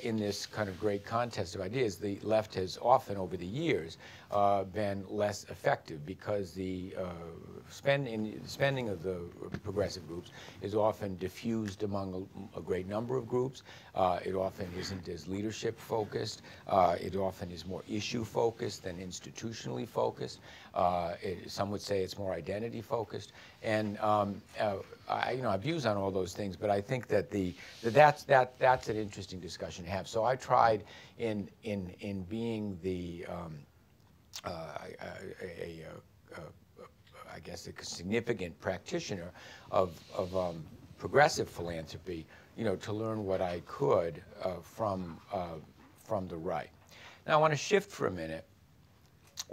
in this kind of great contest of ideas, the left has often, over the years, been less effective because the spending of the progressive groups is often diffused among a great number of groups. It often isn't as leadership focused. It often is more issue focused than institutionally focused. Some would say it's more identity focused. And I have views on all those things, but I think that that's an interesting discussion to have. So I tried in being the I guess a significant practitioner of progressive philanthropy, to learn what I could from the right. Now I want to shift for a minute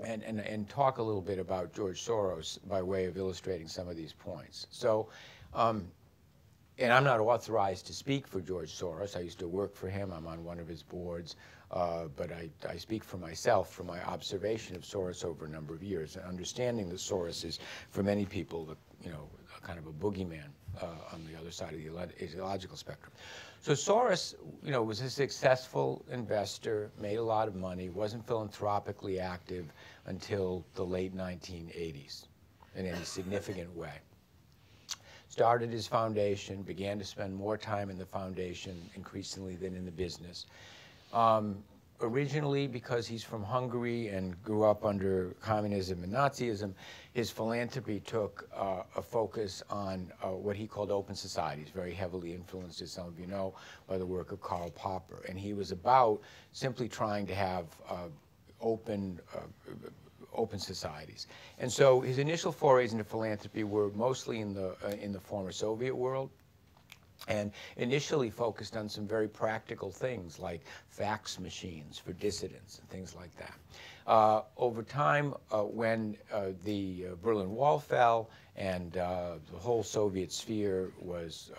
and talk a little bit about George Soros by way of illustrating some of these points. So, and I'm not authorized to speak for George Soros. I used to work for him. I'm on one of his boards. But I speak for myself from my observation of Soros over a number of years, and understanding that Soros is, for many people, kind of a boogeyman on the other side of the ideological spectrum. So Soros, was a successful investor, made a lot of money, wasn't philanthropically active until the late 1980s in any significant way. Started his foundation, began to spend more time in the foundation increasingly than in the business. Originally, because he's from Hungary and grew up under communism and Nazism, his philanthropy took a focus on what he called open societies, very heavily influenced, as some of you know, by the work of Karl Popper. And he was about simply trying to have open societies. And so his initial forays into philanthropy were mostly in the former Soviet world, and initially focused on some very practical things like fax machines for dissidents and things like that. Over time, when the Berlin Wall fell and the whole Soviet sphere was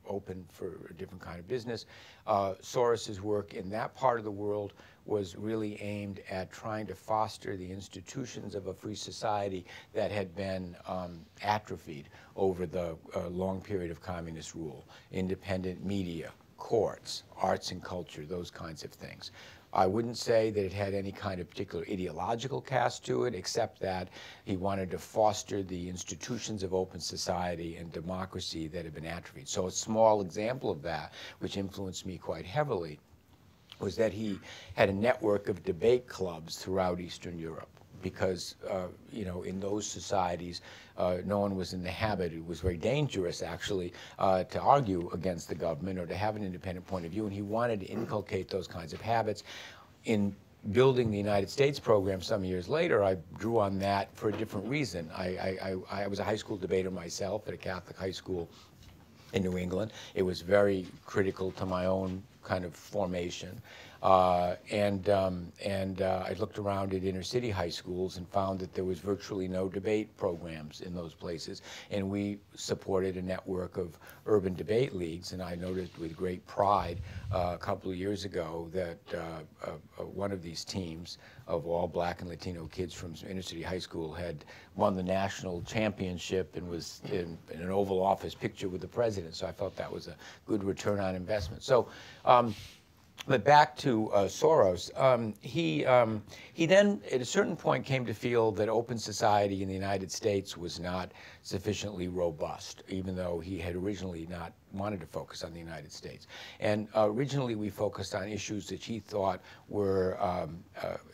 open for a different kind of business, Soros's work in that part of the world was really aimed at trying to foster the institutions of a free society that had been atrophied over the long period of communist rule. Independent media, courts, arts and culture, those kinds of things. I wouldn't say that it had any kind of particular ideological cast to it, except that he wanted to foster the institutions of open society and democracy that had been atrophied. So a small example of that, which influenced me quite heavily, was that he had a network of debate clubs throughout Eastern Europe, because in those societies, no one was in the habit. It was very dangerous, actually, to argue against the government or to have an independent point of view, and he wanted to inculcate those kinds of habits. In building the United States program some years later, I drew on that for a different reason. I was a high school debater myself at a Catholic high school in New England. It was very critical to my own kind of formation. I looked around at inner city high schools and found that there was virtually no debate programs in those places. And we supported a network of urban debate leagues. And I noticed with great pride a couple of years ago that one of these teams of all Black and Latino kids from inner city high school had won the national championship and was in an Oval Office picture with the president. So I felt that was a good return on investment. So. But back to Soros, he then at a certain point came to feel that open society in the United States was not sufficiently robust, even though he had originally not wanted to focus on the United States. And originally we focused on issues that he thought were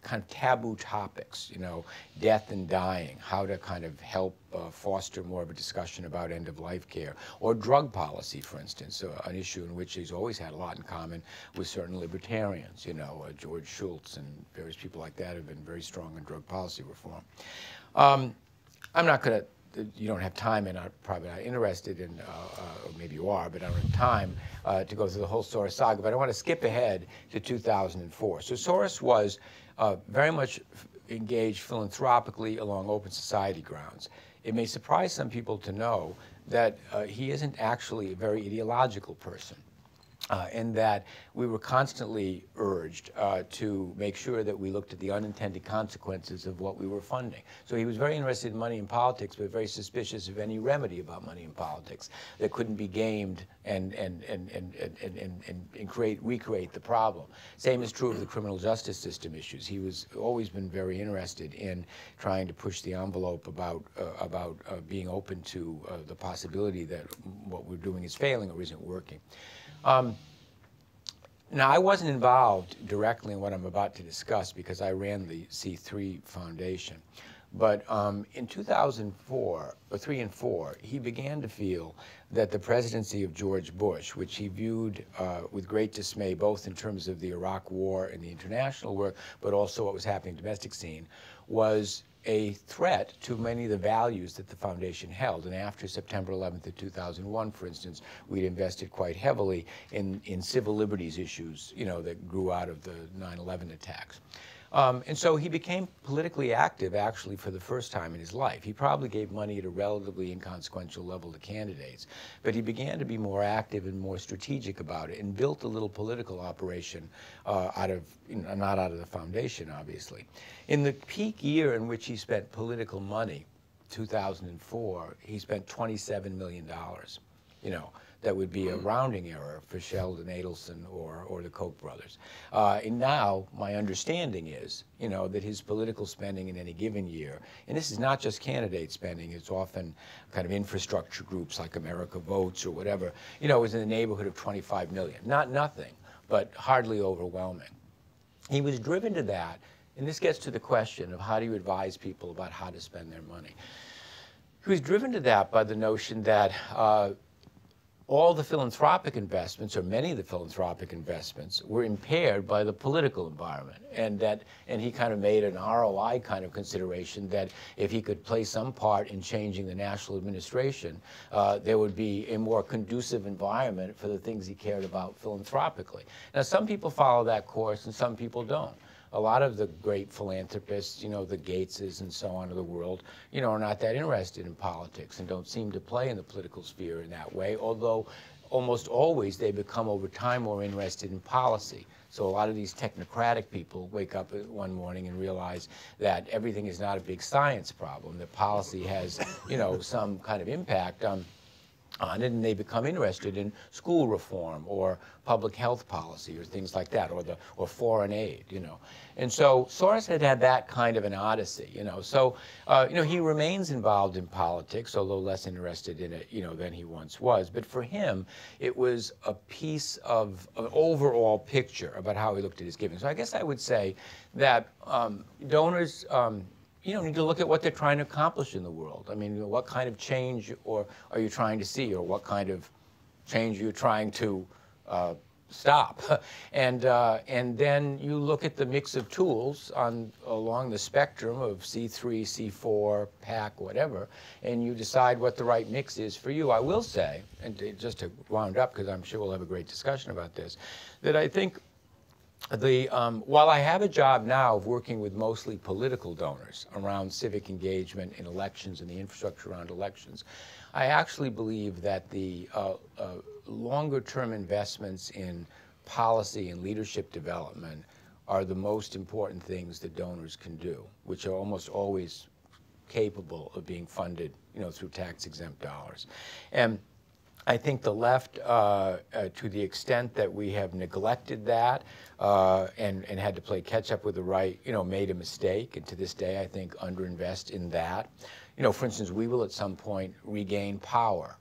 kind of taboo topics, you know, death and dying, how to kind of help foster more of a discussion about end-of-life care, or drug policy, for instance, an issue in which he's always had a lot in common with certain libertarians, you know, George Schultz and various people like that have been very strong on drug policy reform. I'm not going to, you don't have time and I'm probably not interested in, or maybe you are, but I don't have time to go through the whole Soros saga, but I want to skip ahead to 2004. So Soros was very much engaged philanthropically along open society grounds. It may surprise some people to know that he isn't actually a very ideological person. In that we were constantly urged to make sure that we looked at the unintended consequences of what we were funding. So he was very interested in money in politics, but very suspicious of any remedy about money in politics that couldn't be gamed and recreate the problem. Same is true of the criminal justice system issues. He was always been very interested in trying to push the envelope about being open to the possibility that what we're doing is failing or isn't working. Now, I wasn't involved directly in what I'm about to discuss because I ran the C3 Foundation. But in 2004, or 3 and 4, he began to feel that the presidency of George Bush, which he viewed with great dismay, both in terms of the Iraq War and the international work, but also what was happening in the domestic scene, was a threat to many of the values that the foundation held. And after September 11th of 2001, for instance, we'd invested quite heavily in civil liberties issues, you know, that grew out of the 9/11 attacks. And so he became politically active, actually, for the first time in his life. He probably gave money at a relatively inconsequential level to candidates, but he began to be more active and more strategic about it and built a little political operation out of, you know, not out of the foundation, obviously. In the peak year in which he spent political money, 2004, he spent $27 million, you know. That would be a rounding error for Sheldon Adelson or the Koch brothers. And now, my understanding is, you know, that his political spending in any given year, and this is not just candidate spending, it's often kind of infrastructure groups like America Votes or whatever, you know, is in the neighborhood of 25 million. Not nothing, but hardly overwhelming. He was driven to that, and this gets to the question of how do you advise people about how to spend their money. He was driven to that by the notion that all the philanthropic investments, or many of the philanthropic investments, were impaired by the political environment. And he kind of made an ROI kind of consideration that if he could play some part in changing the national administration, there would be a more conducive environment for the things he cared about philanthropically. Now, some people follow that course and some people don't. A lot of the great philanthropists, you know, the Gateses and so on of the world, you know, are not that interested in politics and don't seem to play in the political sphere in that way, although almost always they become over time more interested in policy. So a lot of these technocratic people wake up one morning and realize that everything is not a big science problem, that policy has, you know, some kind of impact on it, and they become interested in school reform or public health policy or things like that, or foreign aid, you know. And so Soros had that kind of an odyssey, you know. So, you know, he remains involved in politics, although less interested in it, you know, than he once was. But for him, it was a piece of an overall picture about how he looked at his giving. So I guess I would say that donors, you know, need to look at what they're trying to accomplish in the world. I mean, what kind of change are you trying to see, or what kind of change are you trying to stop. And then you look at the mix of tools along the spectrum of C3, C4, PAC, whatever, and you decide what the right mix is for you. I will say, and just to round up, because I'm sure we'll have a great discussion about this, that I think while I have a job now of working with mostly political donors around civic engagement in elections and the infrastructure around elections, I actually believe that the longer-term investments in policy and leadership development are the most important things that donors can do, which are almost always capable of being funded, through tax-exempt dollars. And I think the left, to the extent that we have neglected that and had to play catch-up with the right, made a mistake, and to this day I think underinvest in that. For instance, we will at some point regain power.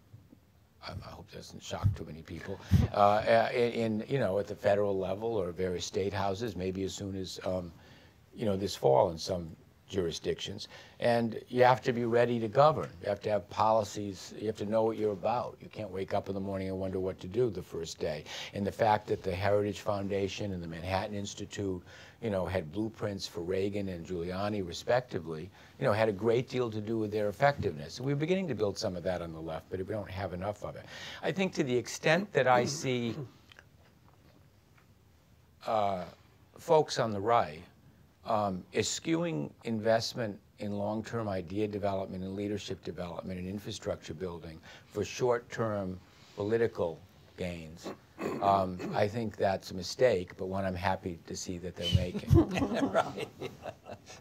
I hope that doesn't shock too many people. At the federal level or various state houses, maybe as soon as this fall in some jurisdictions. And you have to be ready to govern. You have to have policies. You have to know what you're about. You can't wake up in the morning and wonder what to do the first day. And the fact that the Heritage Foundation and the Manhattan Institute, had blueprints for Reagan and Giuliani respectively, had a great deal to do with their effectiveness. And we're beginning to build some of that on the left, but we don't have enough of it. I think to the extent that I see folks on the right eschewing investment in long-term idea development and leadership development and infrastructure building for short-term political gains, I think that's a mistake, but one I'm happy to see that they're making. Right.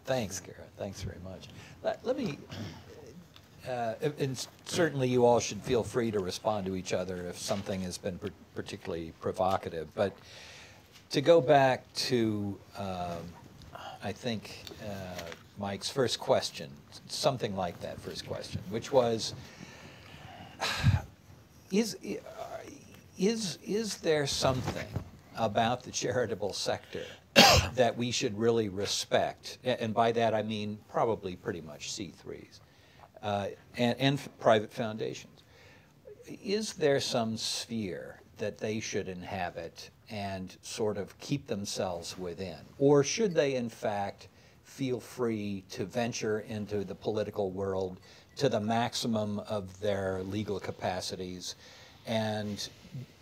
Thanks, Gara. Thanks very much. Let me, and certainly you all should feel free to respond to each other if something has been particularly provocative, but to go back to I think Mike's first question, something like that first question, which was, is there something about the charitable sector that we should really respect? And by that I mean probably pretty much C3s and private foundations. Is there some sphere that they should inhabit and sort of keep themselves within? Or should they, in fact, feel free to venture into the political world to the maximum of their legal capacities and,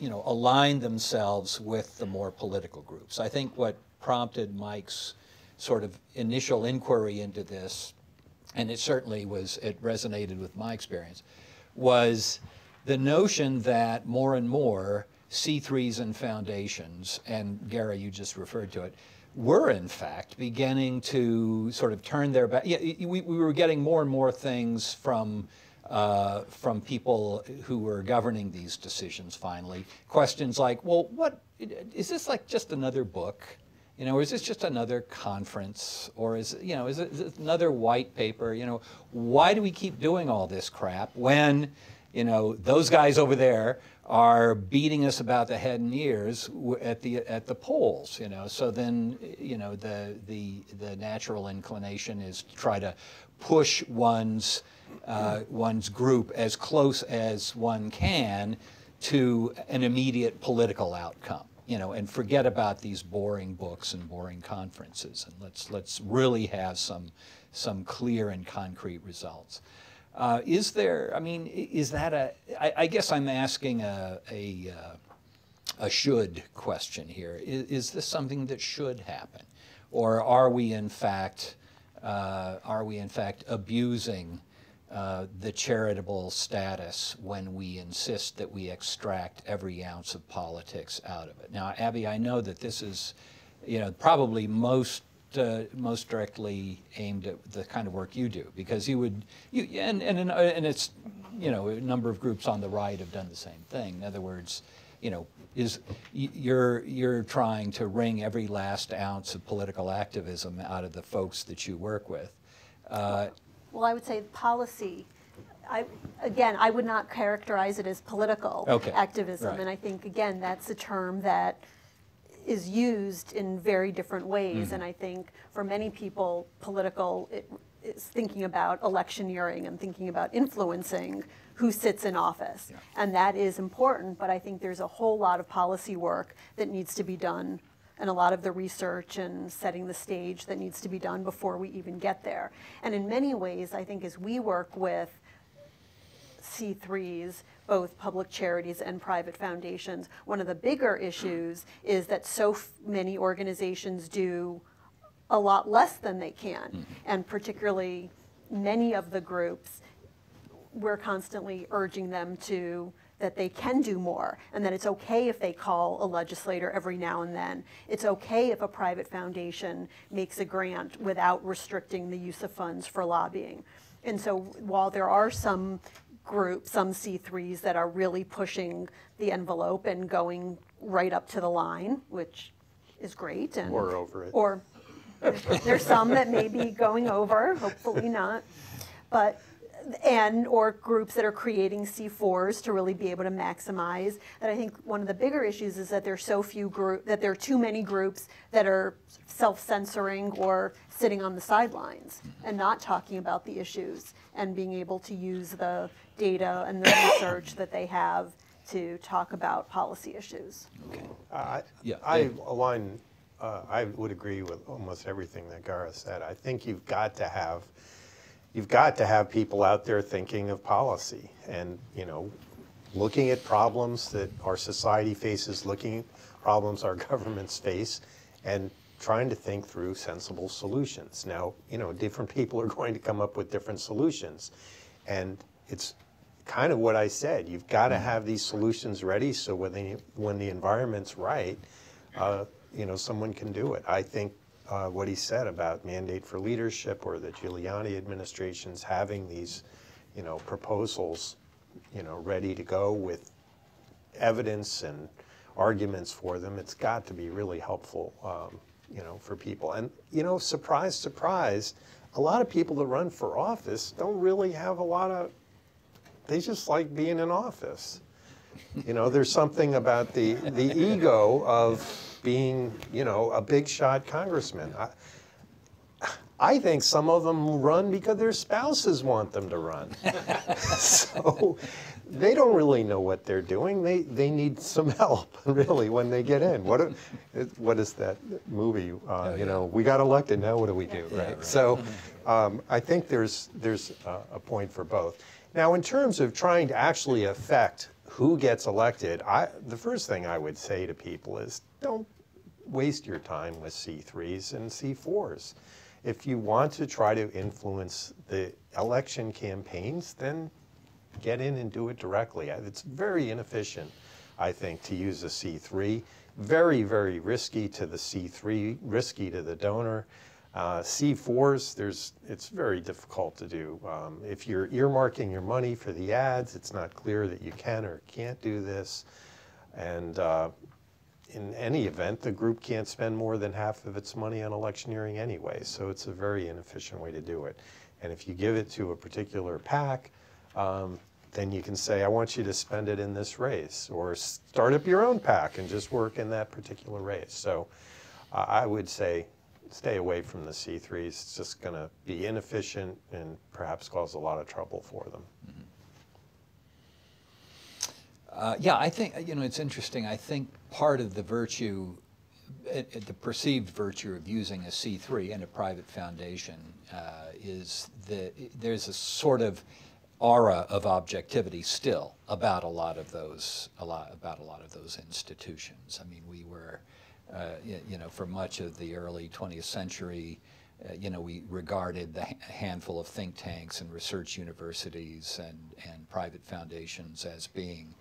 align themselves with the more political groups? I think what prompted Mike's sort of initial inquiry into this, and it resonated with my experience, was the notion that more and more C3s and foundations, and Gara, you just referred to it, were in fact beginning to sort of turn their back. Yeah, we were getting more and more things from people who were governing these decisions finally. Questions like, well, what, is this like just another book? Or is this just another conference? Or is it another white paper? Why do we keep doing all this crap when, those guys over there are beating us about the head and ears at the polls, So then, the natural inclination is to try to push one's group as close as one can to an immediate political outcome, and forget about these boring books and boring conferences, and let's really have some clear and concrete results. Is there, is that I guess I'm asking a should question here. Is this something that should happen? Or are we in fact abusing the charitable status when we insist that we extract every ounce of politics out of it? Now, Abby, I know that this is, probably most directly aimed at the kind of work you do, because and it's, a number of groups on the right have done the same thing. In other words, you're trying to wring every last ounce of political activism out of the folks that you work with. Well, I would say policy. I would not characterize it as political activism, right. And I think, again, that's a term that is used in very different ways, and I think for many people, political is thinking about electioneering and thinking about influencing who sits in office. Yeah. And that is important, but I think there's a whole lot of policy work that needs to be done, and a lot of the research and setting the stage that needs to be done before we even get there. And in many ways, I think as we work with C3s, both public charities and private foundations, one of the bigger issues is that so many organizations do a lot less than they can. Mm-hmm. And particularly many of the groups, we're constantly urging them to that they can do more, and that it's okay if they call a legislator every now and then. It's okay if a private foundation makes a grant without restricting the use of funds for lobbying. And so while there are some groups, some C3s that are really pushing the envelope and going right up to the line, which is great. And, or over it. Or there's some that may be going over, hopefully not. But or groups that are creating C4s to really be able to maximize. And I think one of the bigger issues is that there's so few that there are too many groups that are self-censoring or sitting on the sidelines and not talking about the issues and being able to use the data and the research that they have to talk about policy issues. Okay. I align. I would agree with almost everything that Gara said. I think you've got to have people out there thinking of policy and, looking at problems that our society faces, looking at problems our governments face, and trying to think through sensible solutions. Now, different people are going to come up with different solutions. And it's kind of what I said. You've got to have these solutions ready so when the environment's right, someone can do it. I think what he said about mandate for leadership, or the Giuliani administration's having these, proposals, ready to go with evidence and arguments for them, it's got to be really helpful, for people. And, surprise, surprise, a lot of people that run for office don't really have they just like being in office. There's something about the ego of being, a big shot congressman. I think some of them run because their spouses want them to run. So they don't really know what they're doing. They need some help, really, when they get in. What is that movie? We got elected, now what do we do, right? Right. So I think there's a point for both. Now, in terms of trying to actually affect who gets elected, the first thing I would say to people is don't waste your time with C3s and C4s. If you want to try to influence the election campaigns, then get in and do it directly. It's very inefficient, I think, to use a C3. Very, very risky to the C3, risky to the donor. C4s, it's very difficult to do. If you're earmarking your money for the ads, it's not clear that you can or can't do this. And in any event, the group can't spend more than half of its money on electioneering anyway, so it's a very inefficient way to do it. And if you give it to a particular PAC, then you can say, I want you to spend it in this race, or start up your own PAC and just work in that particular race. So I would say stay away from the C3s. It's just going to be inefficient and perhaps cause a lot of trouble for them. Yeah, I think, it's interesting. I think part of the virtue, the perceived virtue of using a C3 and a private foundation is that there's a sort of aura of objectivity still about a lot of those institutions. I mean, we were, for much of the early 20th century, we regarded the handful of think tanks and research universities and private foundations as being,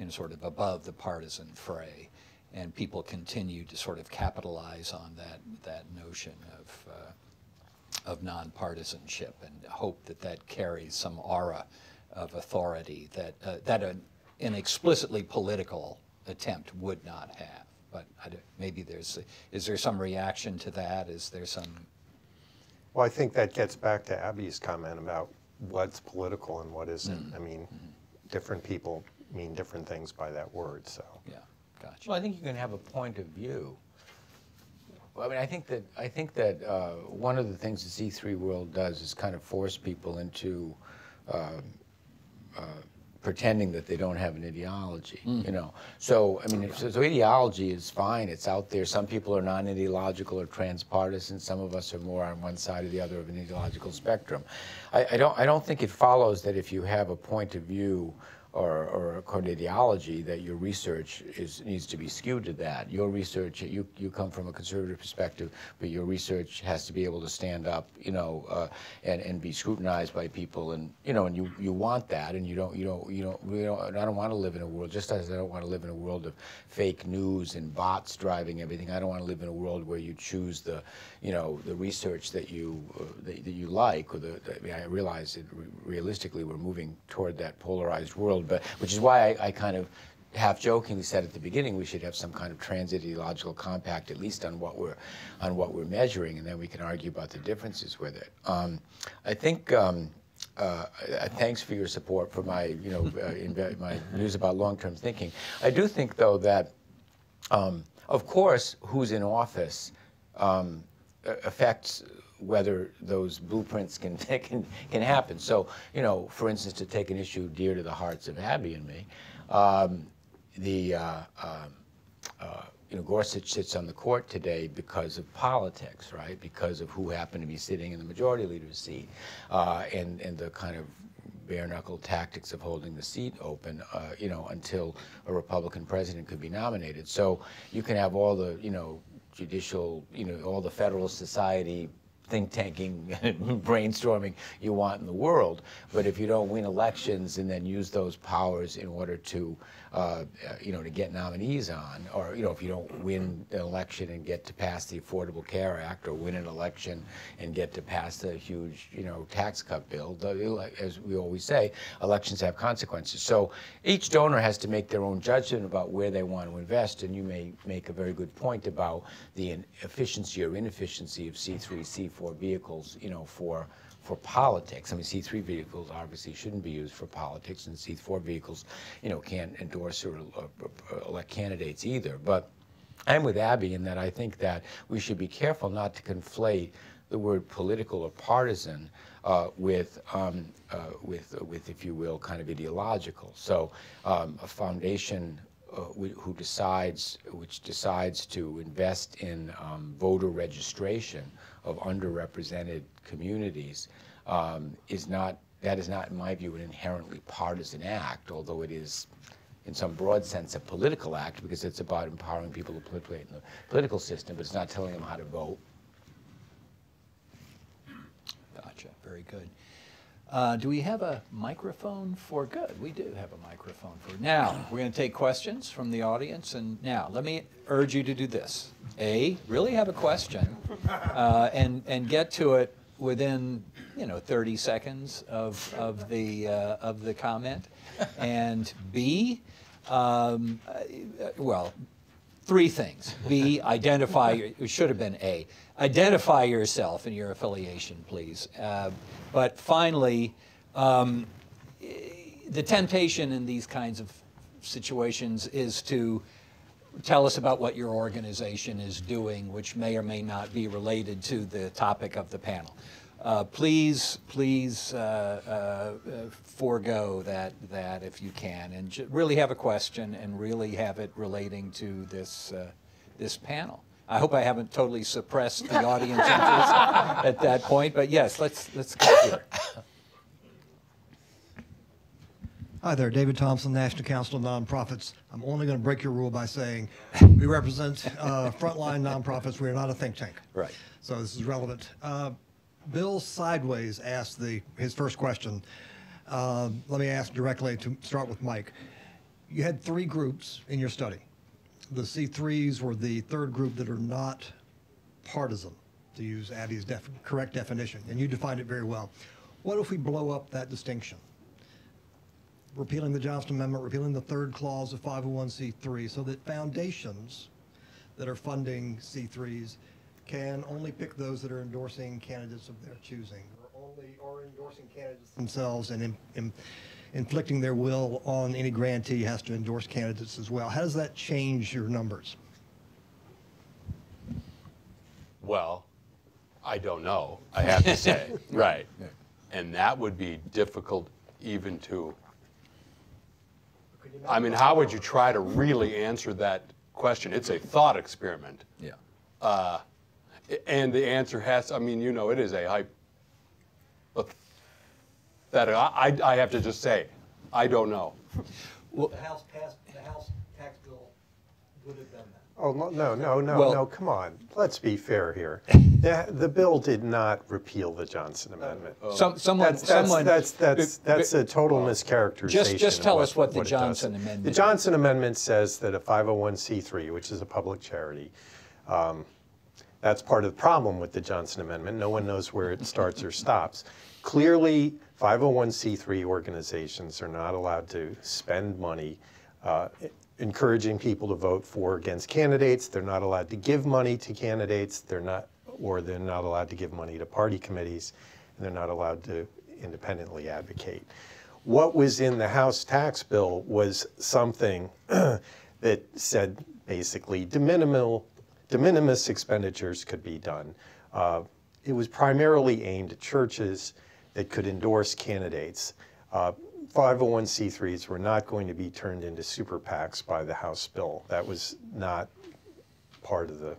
sort of above the partisan fray, and people continue to sort of capitalize on that notion of nonpartisanship and hope that carries some aura of authority that an explicitly political attempt would not have. But maybe is there some reaction to that? Is there some? Well, I think that gets back to Abby's comment about what's political and what isn't. I mean, different people mean different things by that word, so. Yeah, gotcha. Well, I think you can have a point of view Well, I mean, I think that one of the things the C3 world does is kind of force people into pretending that they don't have an ideology, you know. So, I mean, so ideology is fine. It's out there. Some people are non-ideological or transpartisan. Some of us are more on one side or the other of an ideological spectrum. I don't think it follows that if you have a point of view or a code ideology that your research needs to be skewed to that. Your research, you come from a conservative perspective, but your research has to be able to stand up, you know, and be scrutinized by people, and you know, and you want that, and I don't want to live in a world, just as I don't want to live in a world of fake news and bots driving everything. I don't want to live in a world where you choose the, you know, the research that you like, or I mean, I realize that realistically we're moving toward that polarized world. But which is why I kind of half-jokingly said at the beginning we should have some kind of trans-ideological compact, at least on what we're measuring, and then we can argue about the differences with it. I think thanks for your support for my, you know, my views about long-term thinking. I do think, though, that of course who's in office affects whether those blueprints can happen. So, you know, for instance, to take an issue dear to the hearts of Abby and me, you know, Gorsuch sits on the court today because of politics, right? Because of who happened to be sitting in the majority leader's seat, and the kind of bare-knuckle tactics of holding the seat open, you know, until a Republican president could be nominated. So you can have all the, you know, judicial, you know, all the Federalist Society think tanking and brainstorming you want in the world, but if you don't win elections and then use those powers in order to, you know, to get nominees on, or, you know, if you don't win an election and get to pass the Affordable Care Act, or win an election and get to pass the huge, you know, tax cut bill, as we always say, elections have consequences. So each donor has to make their own judgment about where they want to invest, and you may make a very good point about the efficiency or inefficiency of C3, C4 vehicles, you know, for politics. I mean, C3 vehicles obviously shouldn't be used for politics, and C4 vehicles, you know, can't endorse or elect candidates either. But I'm with Abby in that I think that we should be careful not to conflate the word political or partisan with, if you will, kind of ideological. So a foundation which decides to invest in voter registration of underrepresented communities is not, in my view, an inherently partisan act, although it is, in some broad sense, a political act, because it's about empowering people to participate in the political system, but it's not telling them how to vote. Gotcha. Very good. Do we have a microphone for good? We do have a microphone for now. We're going to take questions from the audience, and now let me urge you to do this. A, really have a question, and get to it within, you know, 30 seconds of the comment, and B, well, three things. B, identify, it should have been A, identify yourself and your affiliation, please. But finally, the temptation in these kinds of situations is to tell us about what your organization is doing, which may or may not be related to the topic of the panel. Please forego that if you can, and really have a question and really have it relating to this panel. I hope I haven't totally suppressed the audience interest at that point, but yes, let's go here. Hi there, David Thompson, National Council of Nonprofits. I'm only going to break your rule by saying we represent frontline nonprofits. We are not a think tank. Right. So this is relevant. Bill Sideways asked his first question. Let me ask directly to start with Mike. You had three groups in your study. The C3s were the third group that are not partisan, to use Abby's correct definition, and you defined it very well. What if we blow up that distinction? Repealing the Johnston Amendment, repealing the third clause of 501c3, so that foundations that are funding C3s can only pick those that are endorsing candidates of their choosing, or endorsing candidates themselves, and inflicting their will on any grantee has to endorse candidates as well. How does that change your numbers? Well, I don't know, I have to say. Right. And that would be difficult even to, I mean, how would you try to really answer that question? It's a thought experiment. Yeah. And the answer has, I mean, you know, it is a hypothetical. I have to just say, I don't know. Well, the House tax bill would have done that. Oh, no, Well- come on. Let's be fair here. The bill did not repeal the Johnson Amendment. That's a total mischaracterization. Just tell of us what the it does. Johnson Amendment The Johnson Amendment says that a 501c3, which is a public charity, that's part of the problem with the Johnson Amendment. No one knows where it starts or stops. Clearly, 501c3 organizations are not allowed to spend money encouraging people to vote for or against candidates. They're not allowed to give money to candidates. They're not allowed to give money to party committees, and they're not allowed to independently advocate. What was in the House tax bill was something that said basically de minimis expenditures could be done. It was primarily aimed at churches that could endorse candidates. 501c3s were not going to be turned into super PACs by the House bill. That was not part of the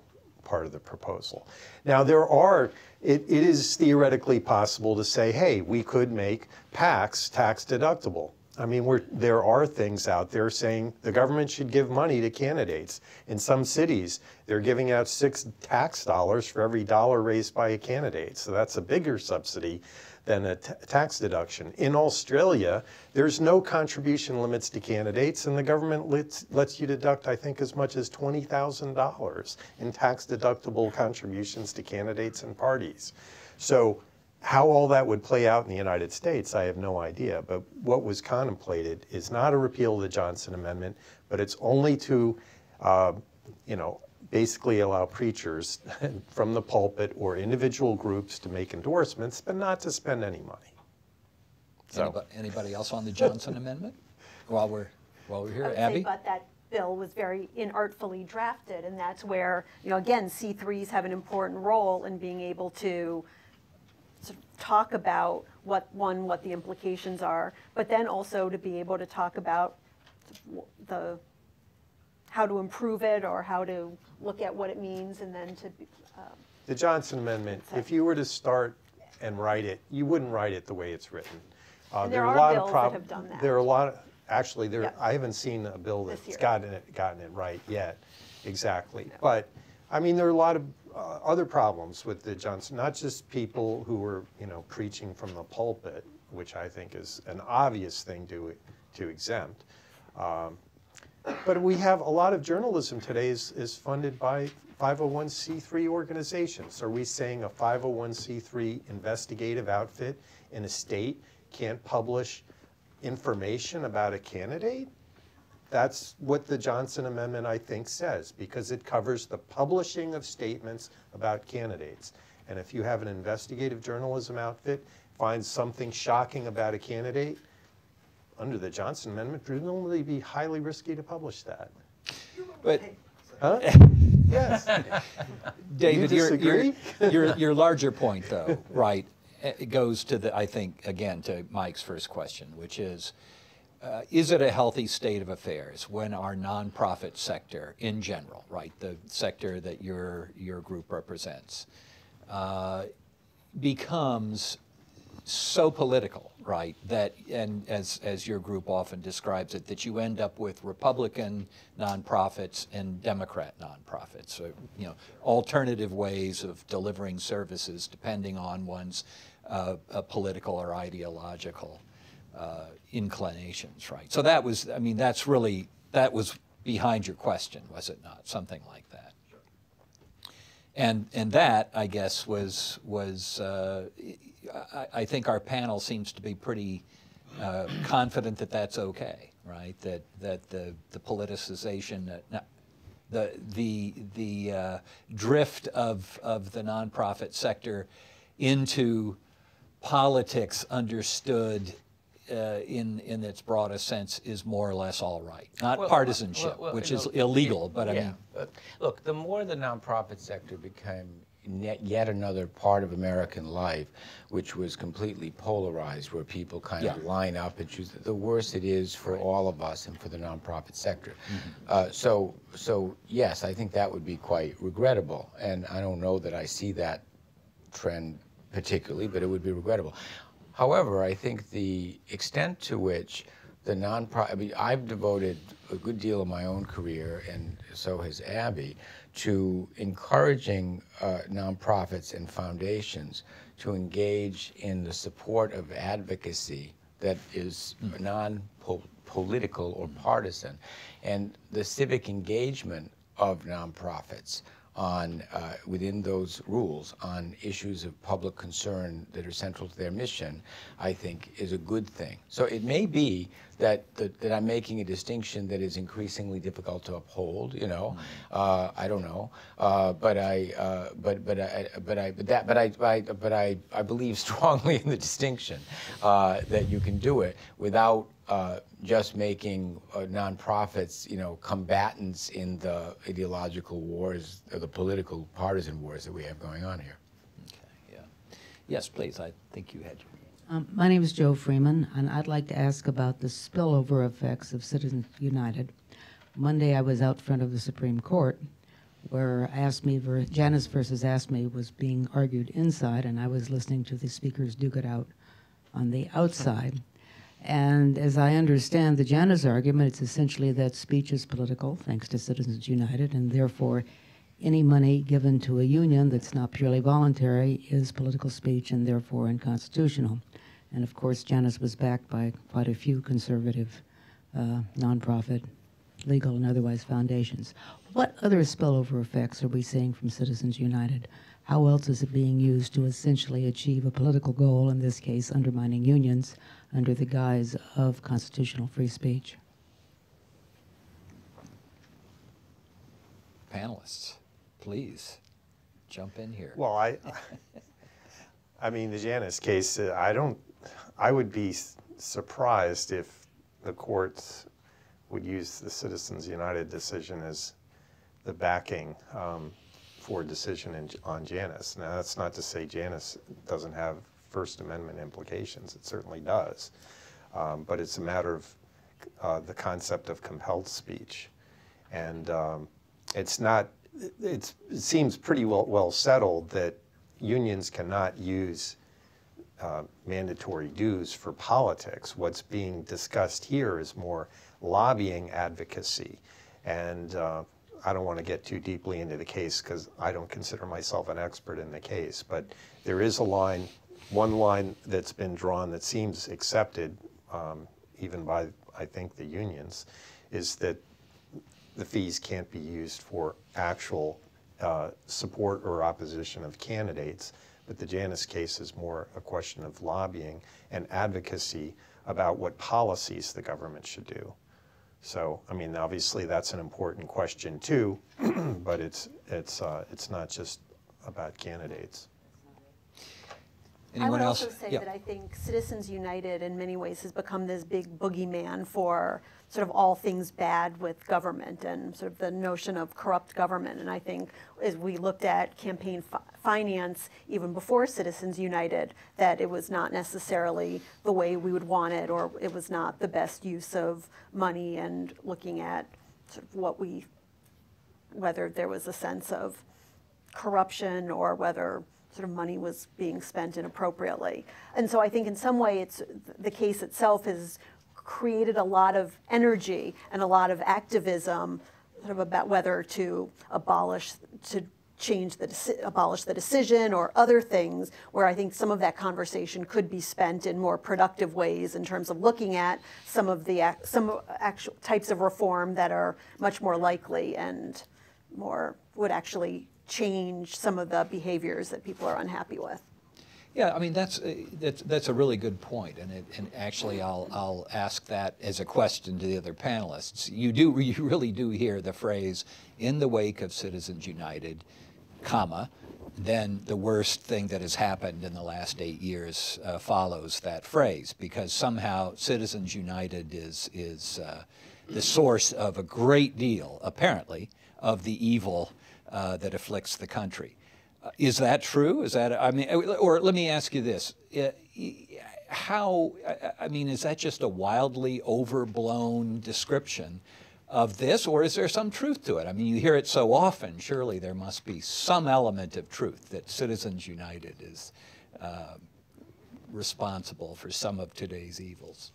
proposal. Now it is theoretically possible to say, hey, we could make PACs tax deductible. I mean, there are things out there saying the government should give money to candidates. In some cities, they're giving out $6 tax dollars for every dollar raised by a candidate. So that's a bigger subsidy than a tax deduction. In Australia, there's no contribution limits to candidates, and the government lets you deduct, I think, as much as $20,000 in tax deductible contributions to candidates and parties. So how all that would play out in the United States, I have no idea. But what was contemplated is not a repeal of the Johnson Amendment, but it's only to, basically allow preachers from the pulpit or individual groups to make endorsements, but not to spend any money. So, Anybody else on the Johnson Amendment while we're here? I would Abby? say, but that bill was very inartfully drafted, and that's where, again, C3s have an important role in being able to sort of talk about what the implications are, but then also to be able to talk about how to improve it or how to look at what it means, and then to the Johnson Amendment, if you were to start and write it, you wouldn't write it the way it's written. There are bills that have done that. There are a lot of, actually, Yeah. I haven't seen a bill This that's year. gotten it right yet, exactly. But, I mean, there are a lot of other problems with the Johnson, not just people who were, preaching from the pulpit, which I think is an obvious thing to exempt. But we have a lot of journalism today is funded by 501c3 organizations. Are we saying a 501c3 investigative outfit in a state can't publish information about a candidate? That's what the Johnson Amendment, I think, says, because it covers the publishing of statements about candidates. And if you have an investigative journalism outfit, finds something shocking about a candidate, under the Johnson Amendment, presumably be highly risky to publish that. But, Huh? Yes. David, You disagree? your larger point, though, right, it goes to I think, again, to Mike's first question, which is it a healthy state of affairs when our nonprofit sector in general, right, the sector that your group represents, becomes so political, right, that, and as your group often describes it, that you end up with Republican nonprofits and Democrat nonprofits, so, alternative ways of delivering services depending on one's political or ideological inclinations, right? So that was, that was behind your question, was it not? Something like that. Sure. And that, I guess, was I think our panel seems to be pretty confident that that's okay, right? That the politicization, the drift of the nonprofit sector into politics understood in its broadest sense is more or less all right. Not partisanship, which is illegal, but I mean. Look, the more the nonprofit sector became yet another part of American life which was completely polarized, where people kind of line up and choose, the worse it is for all of us and for the nonprofit sector. So yes, I think that would be quite regrettable, and I don't know that I see that trend particularly, but it would be regrettable. However, I think the extent to which the nonprofit, I mean, I've devoted a good deal of my own career, and so has Abby, to encouraging nonprofits and foundations to engage in the support of advocacy that is non-political or partisan, and the civic engagement of nonprofits on within those rules on issues of public concern that are central to their mission, I think is a good thing. So it may be that I'm making a distinction that is increasingly difficult to uphold. You know, I don't know, but I believe strongly in the distinction that you can do it without just making nonprofits, you know, combatants in the ideological wars or the political partisan wars that we have going on here. Okay, yeah. Yes, please, I think you had your... My name is Joe Freeman, and I'd like to ask about the spillover effects of Citizens United. Monday, I was out front of the Supreme Court, where Janus versus ASME was being argued inside, and I was listening to the speakers duke it out on the outside. And as I understand the Janus argument, it's essentially that speech is political, thanks to Citizens United, and therefore any money given to a union that's not purely voluntary is political speech and therefore unconstitutional. And of course, Janus was backed by quite a few conservative nonprofit, legal and otherwise foundations. What other spillover effects are we seeing from Citizens United? How else is it being used to essentially achieve a political goal, in this case undermining unions, under the guise of constitutional free speech? Panelists, please jump in here. Well, I mean, the Janus case, I would be surprised if the courts would use the Citizens United decision as the backing for a decision on Janus. Now, that's not to say Janus doesn't have First Amendment implications. It certainly does. But it's a matter of the concept of compelled speech. And it seems pretty well settled that unions cannot use mandatory dues for politics. What's being discussed here is more lobbying advocacy. And I don't want to get too deeply into the case because I don't consider myself an expert in the case, but there is a line, one line that's been drawn that seems accepted even by, I think, the unions, is that the fees can't be used for actual support or opposition of candidates, but the Janus case is more a question of lobbying and advocacy about what policies the government should do. So, I mean, obviously that's an important question too, but it's not just about candidates. Anyone I would else? also say Yeah. that I think Citizens United in many ways has become this big boogeyman for sort of all things bad with government and sort of the notion of corrupt government. And I think as we looked at campaign finance even before Citizens United, that it was not necessarily the way we would want it, or it was not the best use of money, and looking at sort of whether there was a sense of corruption or whether sort of money was being spent inappropriately. And so I think in some way the case itself has created a lot of energy and a lot of activism sort of about whether to abolish the decision or other things, where I think some of that conversation could be spent in more productive ways in terms of looking at some actual types of reform that are much more likely and would actually change some of the behaviors that people are unhappy with. Yeah, I mean, that's a really good point, and actually I'll ask that as a question to the other panelists. You really do hear the phrase, in the wake of Citizens United, comma, then the worst thing that has happened in the last 8 years follows that phrase, because somehow Citizens United is the source of a great deal, apparently, of the evil that afflicts the country. Is that true? Is that, I mean, or let me ask you this. How, I mean, is that just a wildly overblown description of this, or is there some truth to it? I mean, you hear it so often, surely there must be some element of truth that Citizens United is responsible for some of today's evils.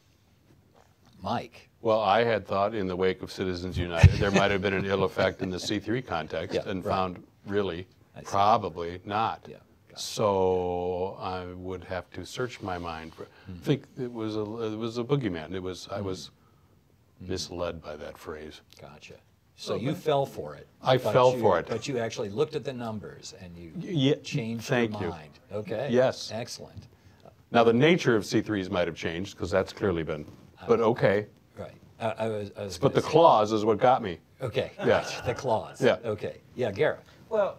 Mike. Well, I had thought in the wake of Citizens United there might have been an ill effect in the C3 context, and found really probably not. Yeah. So I would have to search my mind. I think it was a boogeyman. I was misled by that phrase. Gotcha. So you fell for it. I fell for it. But you actually looked at the numbers and you changed your mind. Okay. Yes. Excellent. Now the nature of C3s might have changed because that's clearly been. But okay. Right. I was But the clause is what got me. Okay. Yes. The clause. Yeah. Okay. Yeah, Gara. Well,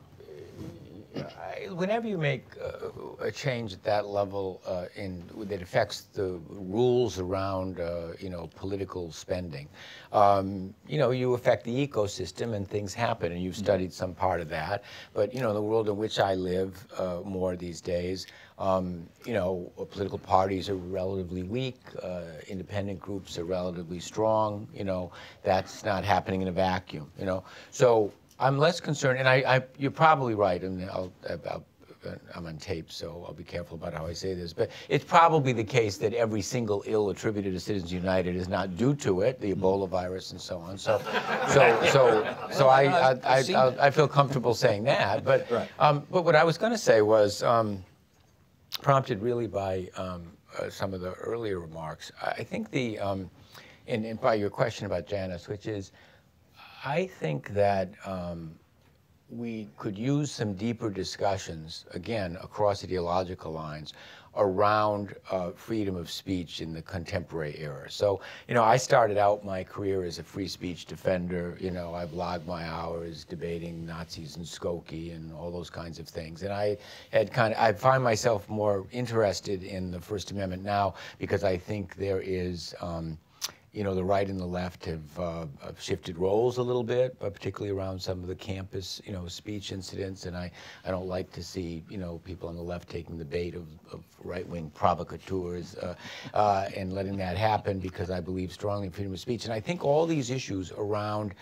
whenever you make a change at that level that affects the rules around, political spending, you affect the ecosystem and things happen, and you've studied some part of that. But, the world in which I live more these days, political parties are relatively weak, independent groups are relatively strong, that's not happening in a vacuum, So I'm less concerned, and you're probably right, and I'm on tape, so I'll be careful about how I say this, but it's probably the case that every single ill attributed to Citizens United is not due to it, the Ebola virus and so on. So I feel comfortable saying that. But what I was going to say was prompted really by some of the earlier remarks. I think and by your question about Janice, which is, I think that we could use some deeper discussions, again, across ideological lines, around freedom of speech in the contemporary era. So, I started out my career as a free speech defender. I've logged my hours debating Nazis and Skokie and all those kinds of things. And I find myself more interested in the First Amendment now because I think there is the right and the left have shifted roles a little bit, particularly around some of the campus, speech incidents. And I don't like to see, people on the left taking the bait of right-wing provocateurs and letting that happen because I believe strongly in freedom of speech. And I think all these issues around,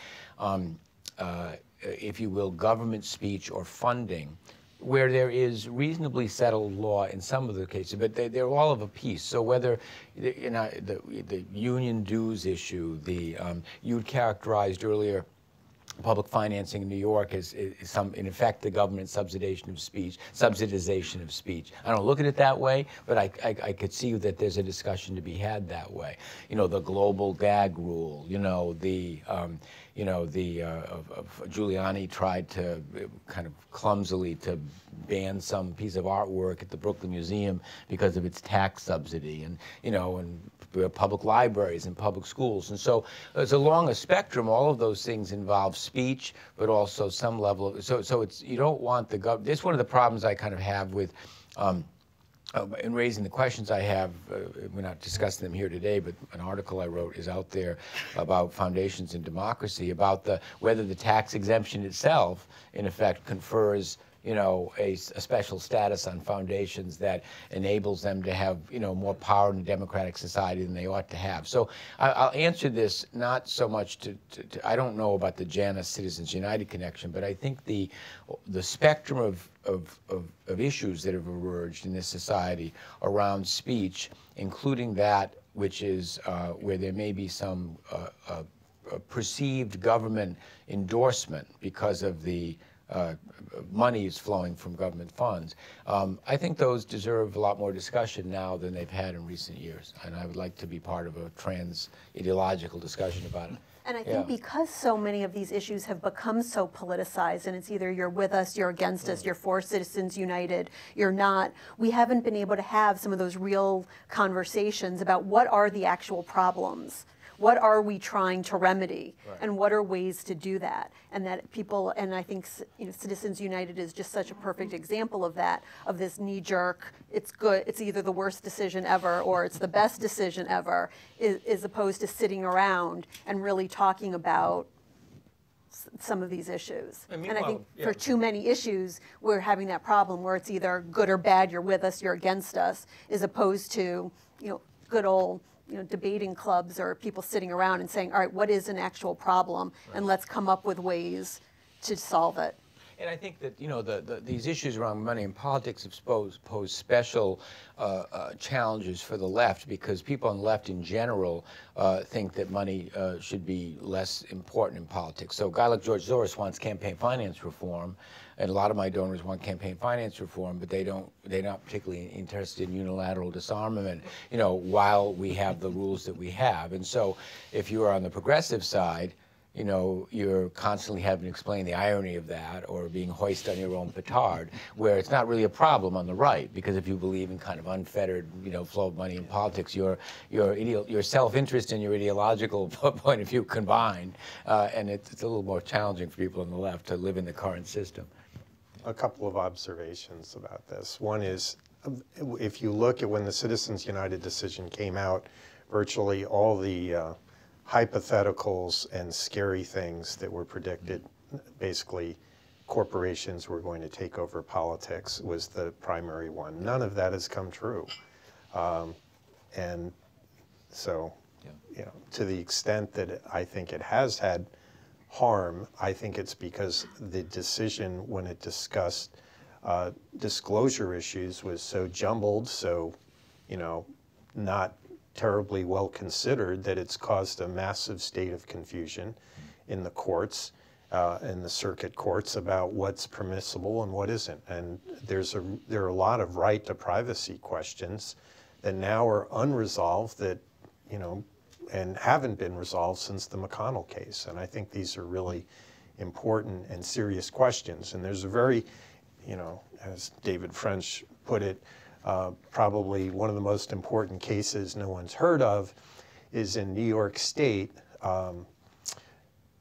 if you will, government speech or funding, where there is reasonably settled law in some of the cases, but they're all of a piece. So whether the union dues issue, you'd characterized earlier public financing in New York is in effect, the government subsidization of speech. I don't look at it that way, but I could see that there's a discussion to be had that way. The global gag rule. Giuliani tried to kind of clumsily to ban some piece of artwork at the Brooklyn Museum because of its tax subsidy, and public libraries and public schools. And so it's along a spectrum. All of those things involve speech, but also some level of, so it's, you don't want the government. It's one of the problems I kind of have with in raising the questions I have. We're not discussing them here today, but an article I wrote is out there about foundations in democracy, about whether the tax exemption itself, in effect, confers a special status on foundations that enables them to have, more power in a democratic society than they ought to have. So I'll answer this not so much I don't know about the Janus Citizens United connection, but I think the spectrum of issues that have emerged in this society around speech, including that which is where there may be some perceived government endorsement because of the money is flowing from government funds. I think those deserve a lot more discussion now than they've had in recent years, and I would like to be part of a trans-ideological discussion about it. And I think because so many of these issues have become so politicized, and it's either you're with us, you're against us, you're for Citizens United, you're not, we haven't been able to have some of those real conversations about what are the actual problems. What are we trying to remedy, and what are ways to do that? And that people, and I think Citizens United is just such a perfect example of that, of this knee-jerk, it's good, it's either the worst decision ever or it's the best decision ever, as opposed to sitting around and really talking about some of these issues. And And I think meanwhile, for yeah. too many issues, we're having that problem where it's either good or bad, you're with us, you're against us, as opposed to, good old, debating clubs or people sitting around and saying, all right, what is an actual problem? And let's come up with ways to solve it. And I think that these issues around money and politics have posed special challenges for the left, because people on the left in general think that money should be less important in politics. So a guy like George Soros wants campaign finance reform, and a lot of my donors want campaign finance reform, but they're not particularly interested in unilateral disarmament, while we have the rules that we have. And so if you are on the progressive side, you're constantly having to explain the irony of that, or being hoisted on your own petard, where it's not really a problem on the right, because if you believe in kind of unfettered, flow of money in politics, your self-interest and your ideological point of view combined, and it's a little more challenging for people on the left to live in the current system. A couple of observations about this. One is, if you look at when the Citizens United decision came out, virtually all the hypotheticals and scary things that were predicted, basically corporations were going to take over politics, was the primary one. None of that has come true. And so, to the extent that I think it has had harm, I think it's because the decision, when it discussed disclosure issues, was so jumbled, so, not terribly well considered, that it's caused a massive state of confusion in the courts, in the circuit courts, about what's permissible and what isn't. And there are a lot of right to privacy questions that now are unresolved, that, and haven't been resolved since the McConnell case. And I think these are really important and serious questions. And there's a very, as David French put it, probably one of the most important cases no one's heard of is in New York State.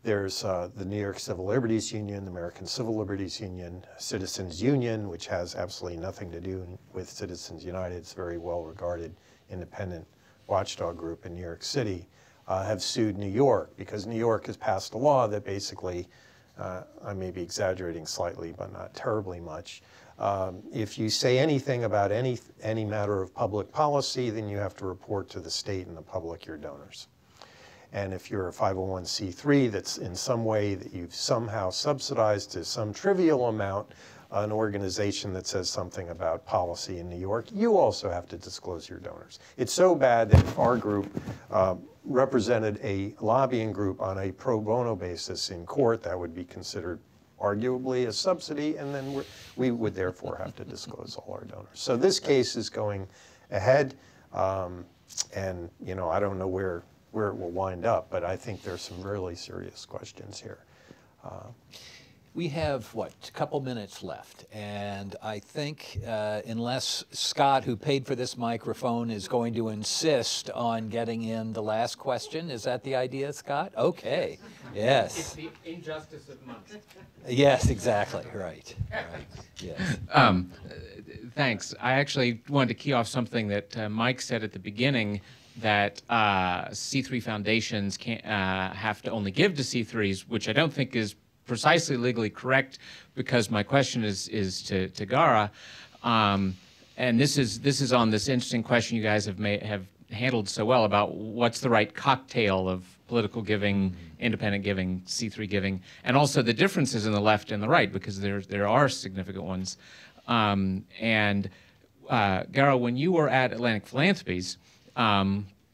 There's the New York Civil Liberties Union, the American Civil Liberties Union, Citizens Union, which has absolutely nothing to do with Citizens United. It's a very well-regarded independent watchdog group in New York City, have sued New York because New York has passed a law that basically, I may be exaggerating slightly, but not terribly much, if you say anything about any matter of public policy, then you have to report to the state and the public your donors. And if you're a 501c3 that's in some way that you've somehow subsidized to some trivial amount an organization that says something about policy in New York, you also have to disclose your donors. It's so bad that if our group represented a lobbying group on a pro bono basis in court, that would be considered arguably a subsidy, and then we would therefore have to disclose all our donors. So this case is going ahead, and I don't know where it will wind up, but I think there's some really serious questions here. We have, a couple minutes left, and I think unless Scott, who paid for this microphone, is going to insist on getting in the last question. Is that the idea, Scott? Okay, yes. It's the injustice of money. Yes, exactly, right. Yes. Thanks. I actually wanted to key off something that Mike said at the beginning, that C3 foundations can't have to only give to C3s, which I don't think is precisely legally correct, because my question is to Gara, and this is on this interesting question you guys have handled so well about what's the right cocktail of political giving, independent giving, C3 giving, and also the differences in the left and the right, because there are significant ones. And Gara, when you were at Atlantic Philanthropies,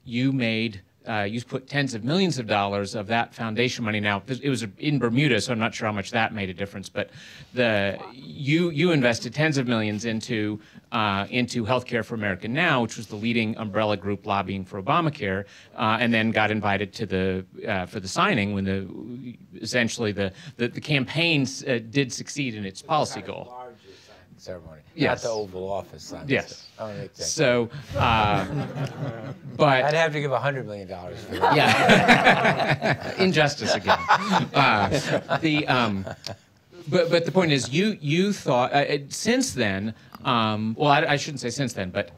you put tens of millions of dollars of that foundation money. Now, it was in Bermuda, so I'm not sure how much that made a difference, but you invested tens of millions into Healthcare for America Now, which was the leading umbrella group lobbying for Obamacare, and then got invited to for the signing when essentially the campaign did succeed in its policy goal. Ceremony. Yes. Not the Oval Office sign. Yes. So, but I'd have to give $100 million for that. Yeah. Injustice again. But the point is, you thought since then. Well, I shouldn't say since then, but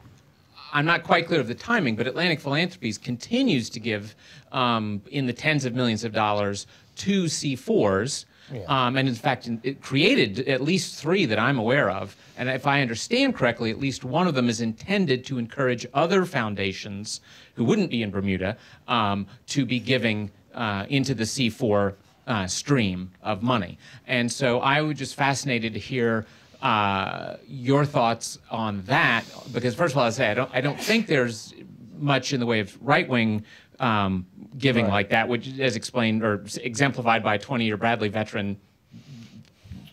I'm not quite clear of the timing. But Atlantic Philanthropies continues to give in the tens of millions of dollars 2 C4s. And in fact, it created at least 3 that I'm aware of. And if I understand correctly, at least one of them is intended to encourage other foundations who wouldn't be in Bermuda to be giving into the C4 stream of money. And so I was just fascinated to hear your thoughts on that, because first of all, I don't think there's much in the way of right-wing giving like that, which is explained or exemplified by a 20-year Bradley veteran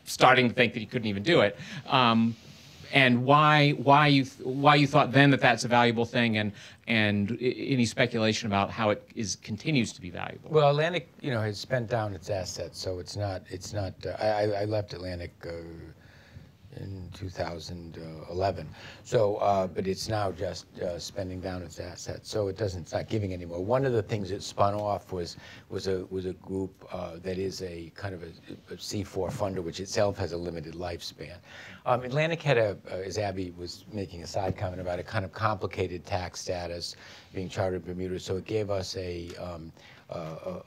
starting to think that he couldn't even do it, and why you thought then that that's a valuable thing, and any speculation about how it continues to be valuable. Well, Atlantic, has spent down its assets, so it's not. I left Atlantic in 2011. So, but it's now just spending down its assets. So it's not giving anymore. One of the things it spun off was a group that is a kind of a C4 funder, which itself has a limited lifespan. Atlantic had as Abby was making a side comment about a kind of complicated tax status, being chartered in Bermuda. So it gave us a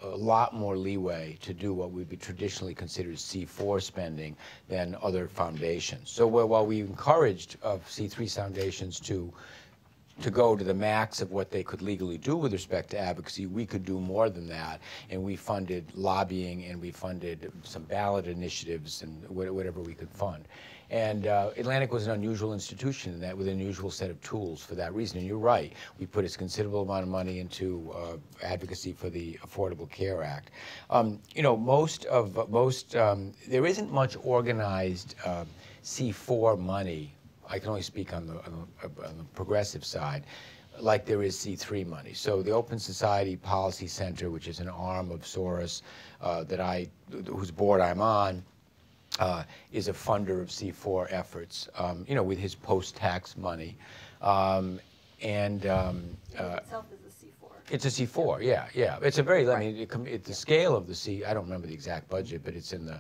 lot more leeway to do what would be traditionally considered C4 spending than other foundations. So while we encouraged C3 foundations to go to the max of what they could legally do with respect to advocacy, we could do more than that, and we funded lobbying, and we funded some ballot initiatives and whatever we could fund. And Atlantic was an unusual institution in that, with an unusual set of tools for that reason. And you're right, we put a considerable amount of money into advocacy for the Affordable Care Act. There isn't much organized C4 money. I can only speak on the progressive side, like there is C3 money. So the Open Society Policy Center, which is an arm of Soros, whose board I'm on, is a funder of C4 efforts, with his post-tax money. Itself is a C4. It's a C4, yeah. It's a very, the scale of the I don't remember the exact budget, but it's in the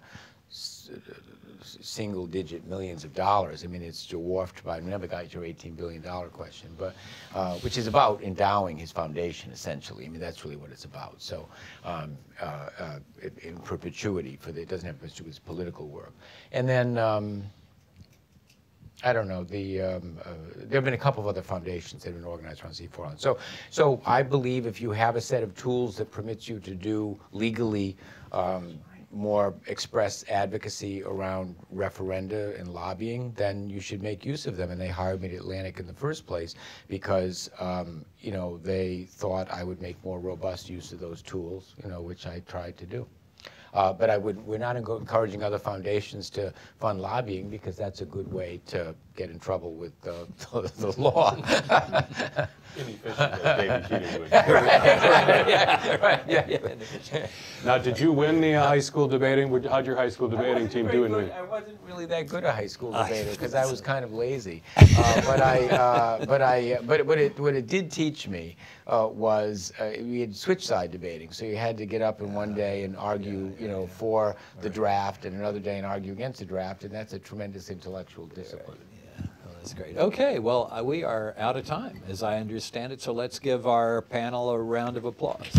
single-digit millions of dollars. I mean, it's dwarfed by, I never got your $18 billion question, but which is about endowing his foundation, essentially. I mean, that's really what it's about. So, in perpetuity, it doesn't have to do with political work. And then, I don't know, there have been a couple of other foundations that have been organized around C4. So I believe if you have a set of tools that permits you to do legally more express advocacy around referenda and lobbying, then you should make use of them. And they hired me at Atlantic in the first place because, they thought I would make more robust use of those tools, which I tried to do. But we're not encouraging other foundations to fund lobbying, because that's a good way to get in trouble with the law. Inefficient as David Keating would. Right. Now, did you win the high school debating? How'd your high school debating team do? I wasn't really that good a high school debater because I was kind of lazy. But what it did teach me was we had switch side debating. So you had to get up in one day and argue, for the draft, and another day and argue against the draft, and that's a tremendous intellectual discipline. That's great. Okay, well, we are out of time, as I understand it, so let's give our panel a round of applause.